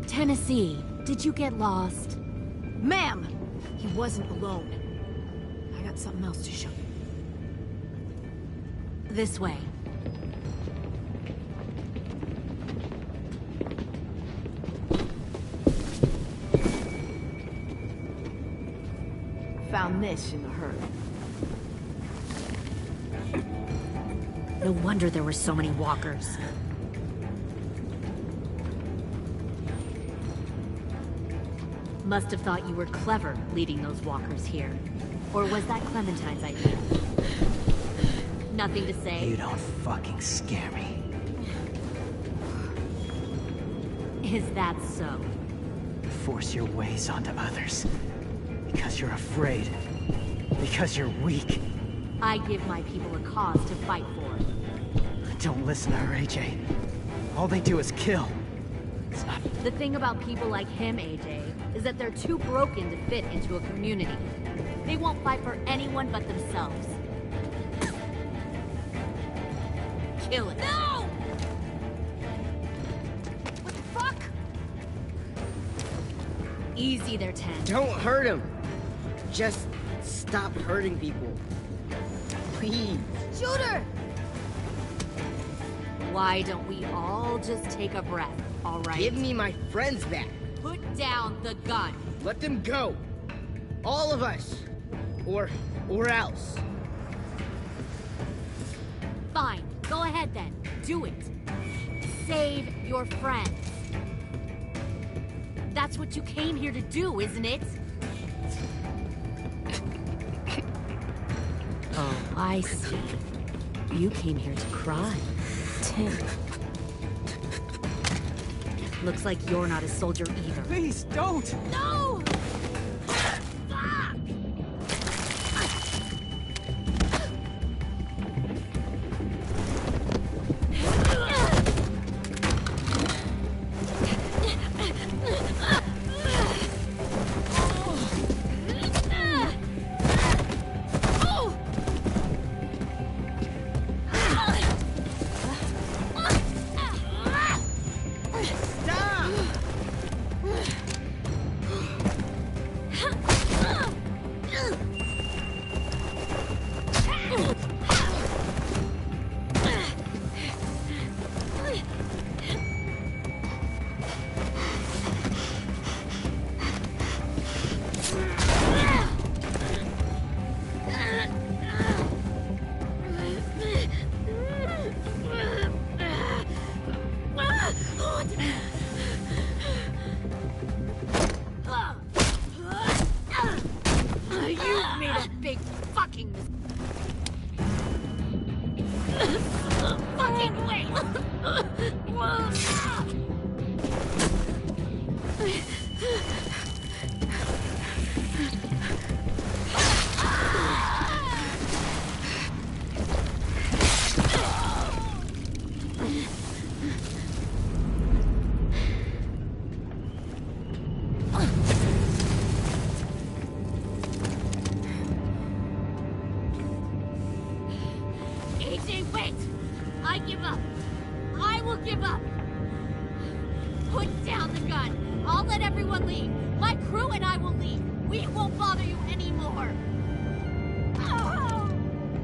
Tennessee. Did you get lost? Ma'am! He wasn't alone. I got something else to show you. This way. Found this in the herd. No wonder there were so many walkers. Must have thought you were clever leading those walkers here. Or was that Clementine's idea? Nothing to say? You don't fucking scare me. Is that so? Force your ways onto others. Because you're afraid. Because you're weak. I give my people a cause to fight for. Don't listen to her, AJ. All they do is kill. It's not... The thing about people like him, AJ, is that they're too broken to fit into a community. They won't fight for anyone but themselves. Kill it. No! What the fuck? Easy there, 10. Don't hurt him. Just stop hurting people. Please. Shoot her! Why don't we all just take a breath, all right? Give me my friends back. Put down the gun. Let them go. All of us. Or else. Fine. Go ahead then. Do it. Save your friends. That's what you came here to do, isn't it? Oh, I see. You came here to cry. Tim. Looks like you're not a soldier either. Please, don't! No!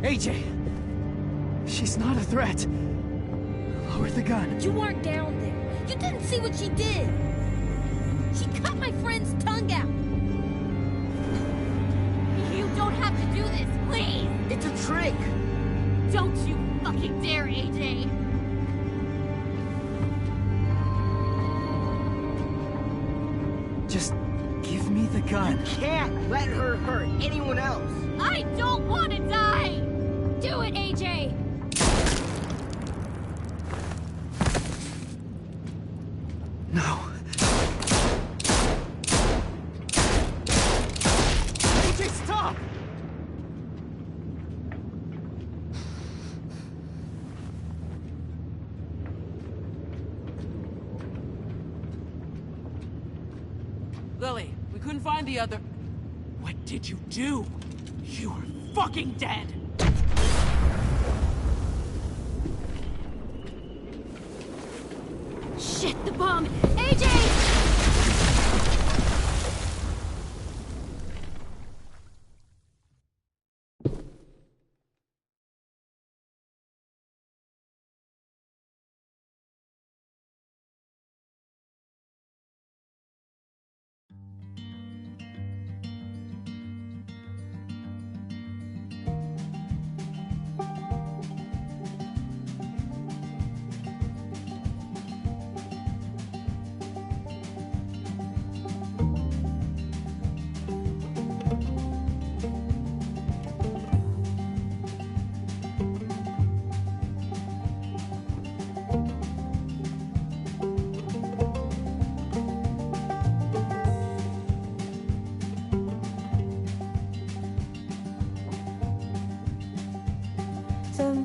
AJ! She's not a threat. Lower the gun. You weren't down there. You didn't see what she did. She cut my friend's tongue out. You don't have to do this, please! It's a trick! Don't you fucking dare, AJ! Just give me the gun. You can't let her hurt anyone else. I don't want to die! Do it, AJ! No. AJ, stop! Lily, we couldn't find the other... What did you do? You were fucking dead! Shit, the bomb! AJ!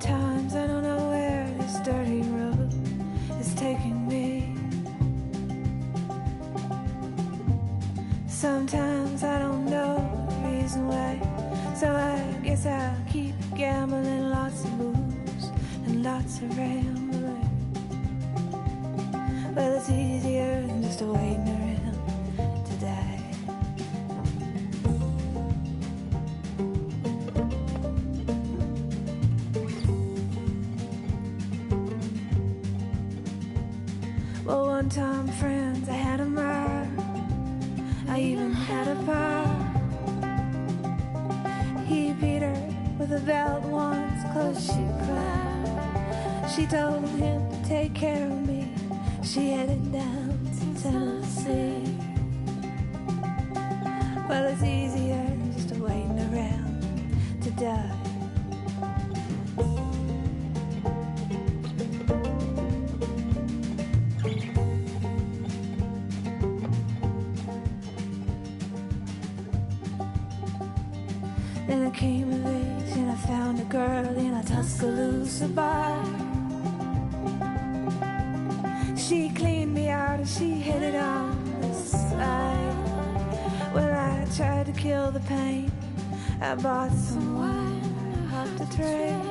Sometimes I don't know where this dirty road is taking me. Sometimes I don't know the reason why, so I guess I'll keep gambling, lots of moves and lots of rambling. Well, it's easier than just waiting around to die. Well, one time, friends, I had a mile. I even had a pal. He beat her with a belt once, 'cause she cried. She told him to take care of me. She headed down to Tennessee. Well, it's easier than just waiting around to die. Then I came of age and I found a girl in a Tuscaloosa bar. She cleaned me out and she hit it on the side. Well, I tried to kill the pain. I bought some wine off the train.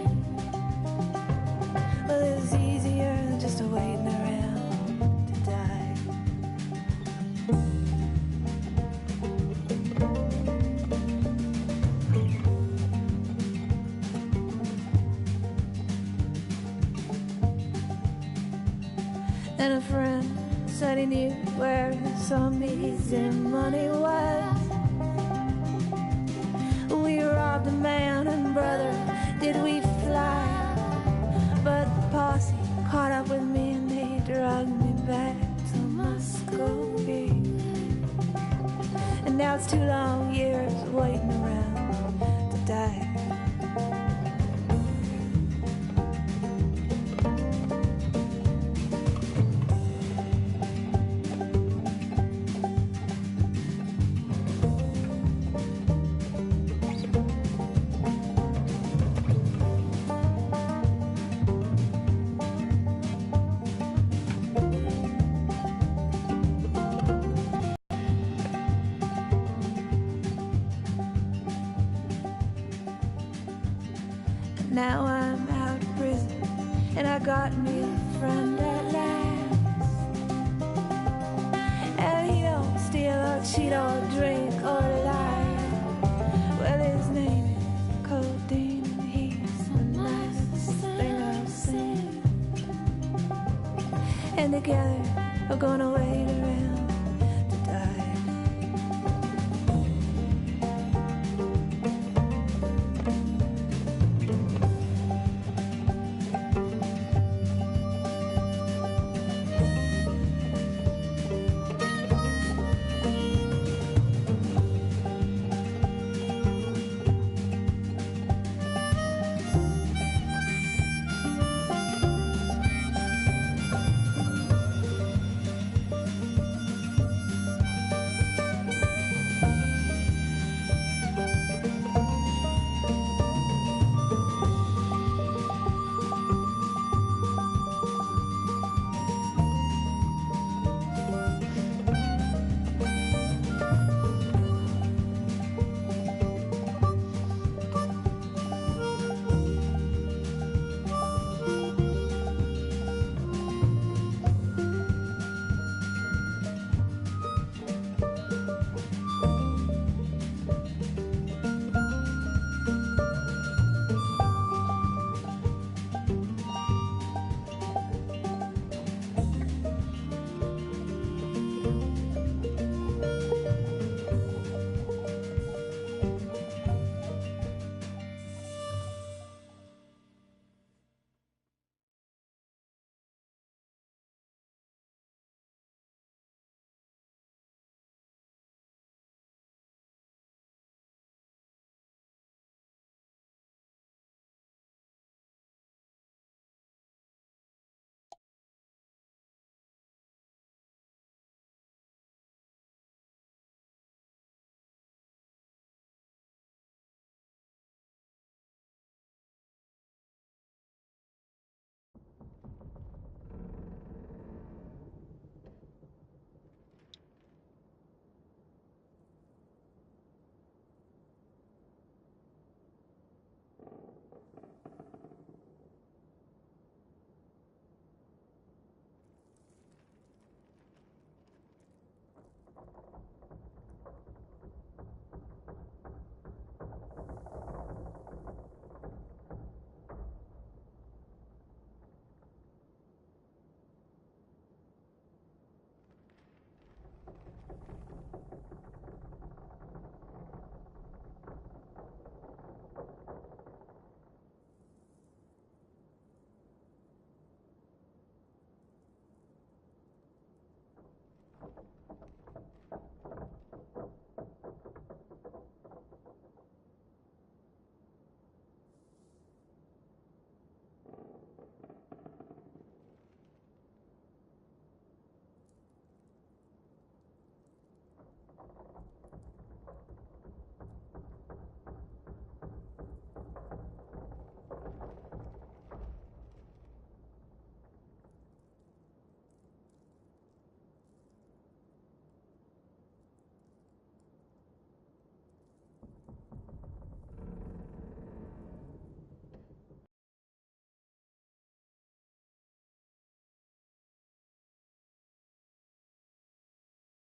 Well, it was easier than just waiting around to die. And a friend said he knew where some easy money was. We robbed a man and brother, did we fly? But the posse caught up with me and they dragged me back to Muscovy. And now it's 2 long years waiting around to die. Now I'm out of prison, and I got me a friend at last. And he don't steal or cheat or drink or lie. Well, his name is Codeine, and he's the nicest thing I've seen. And together we're gonna wait around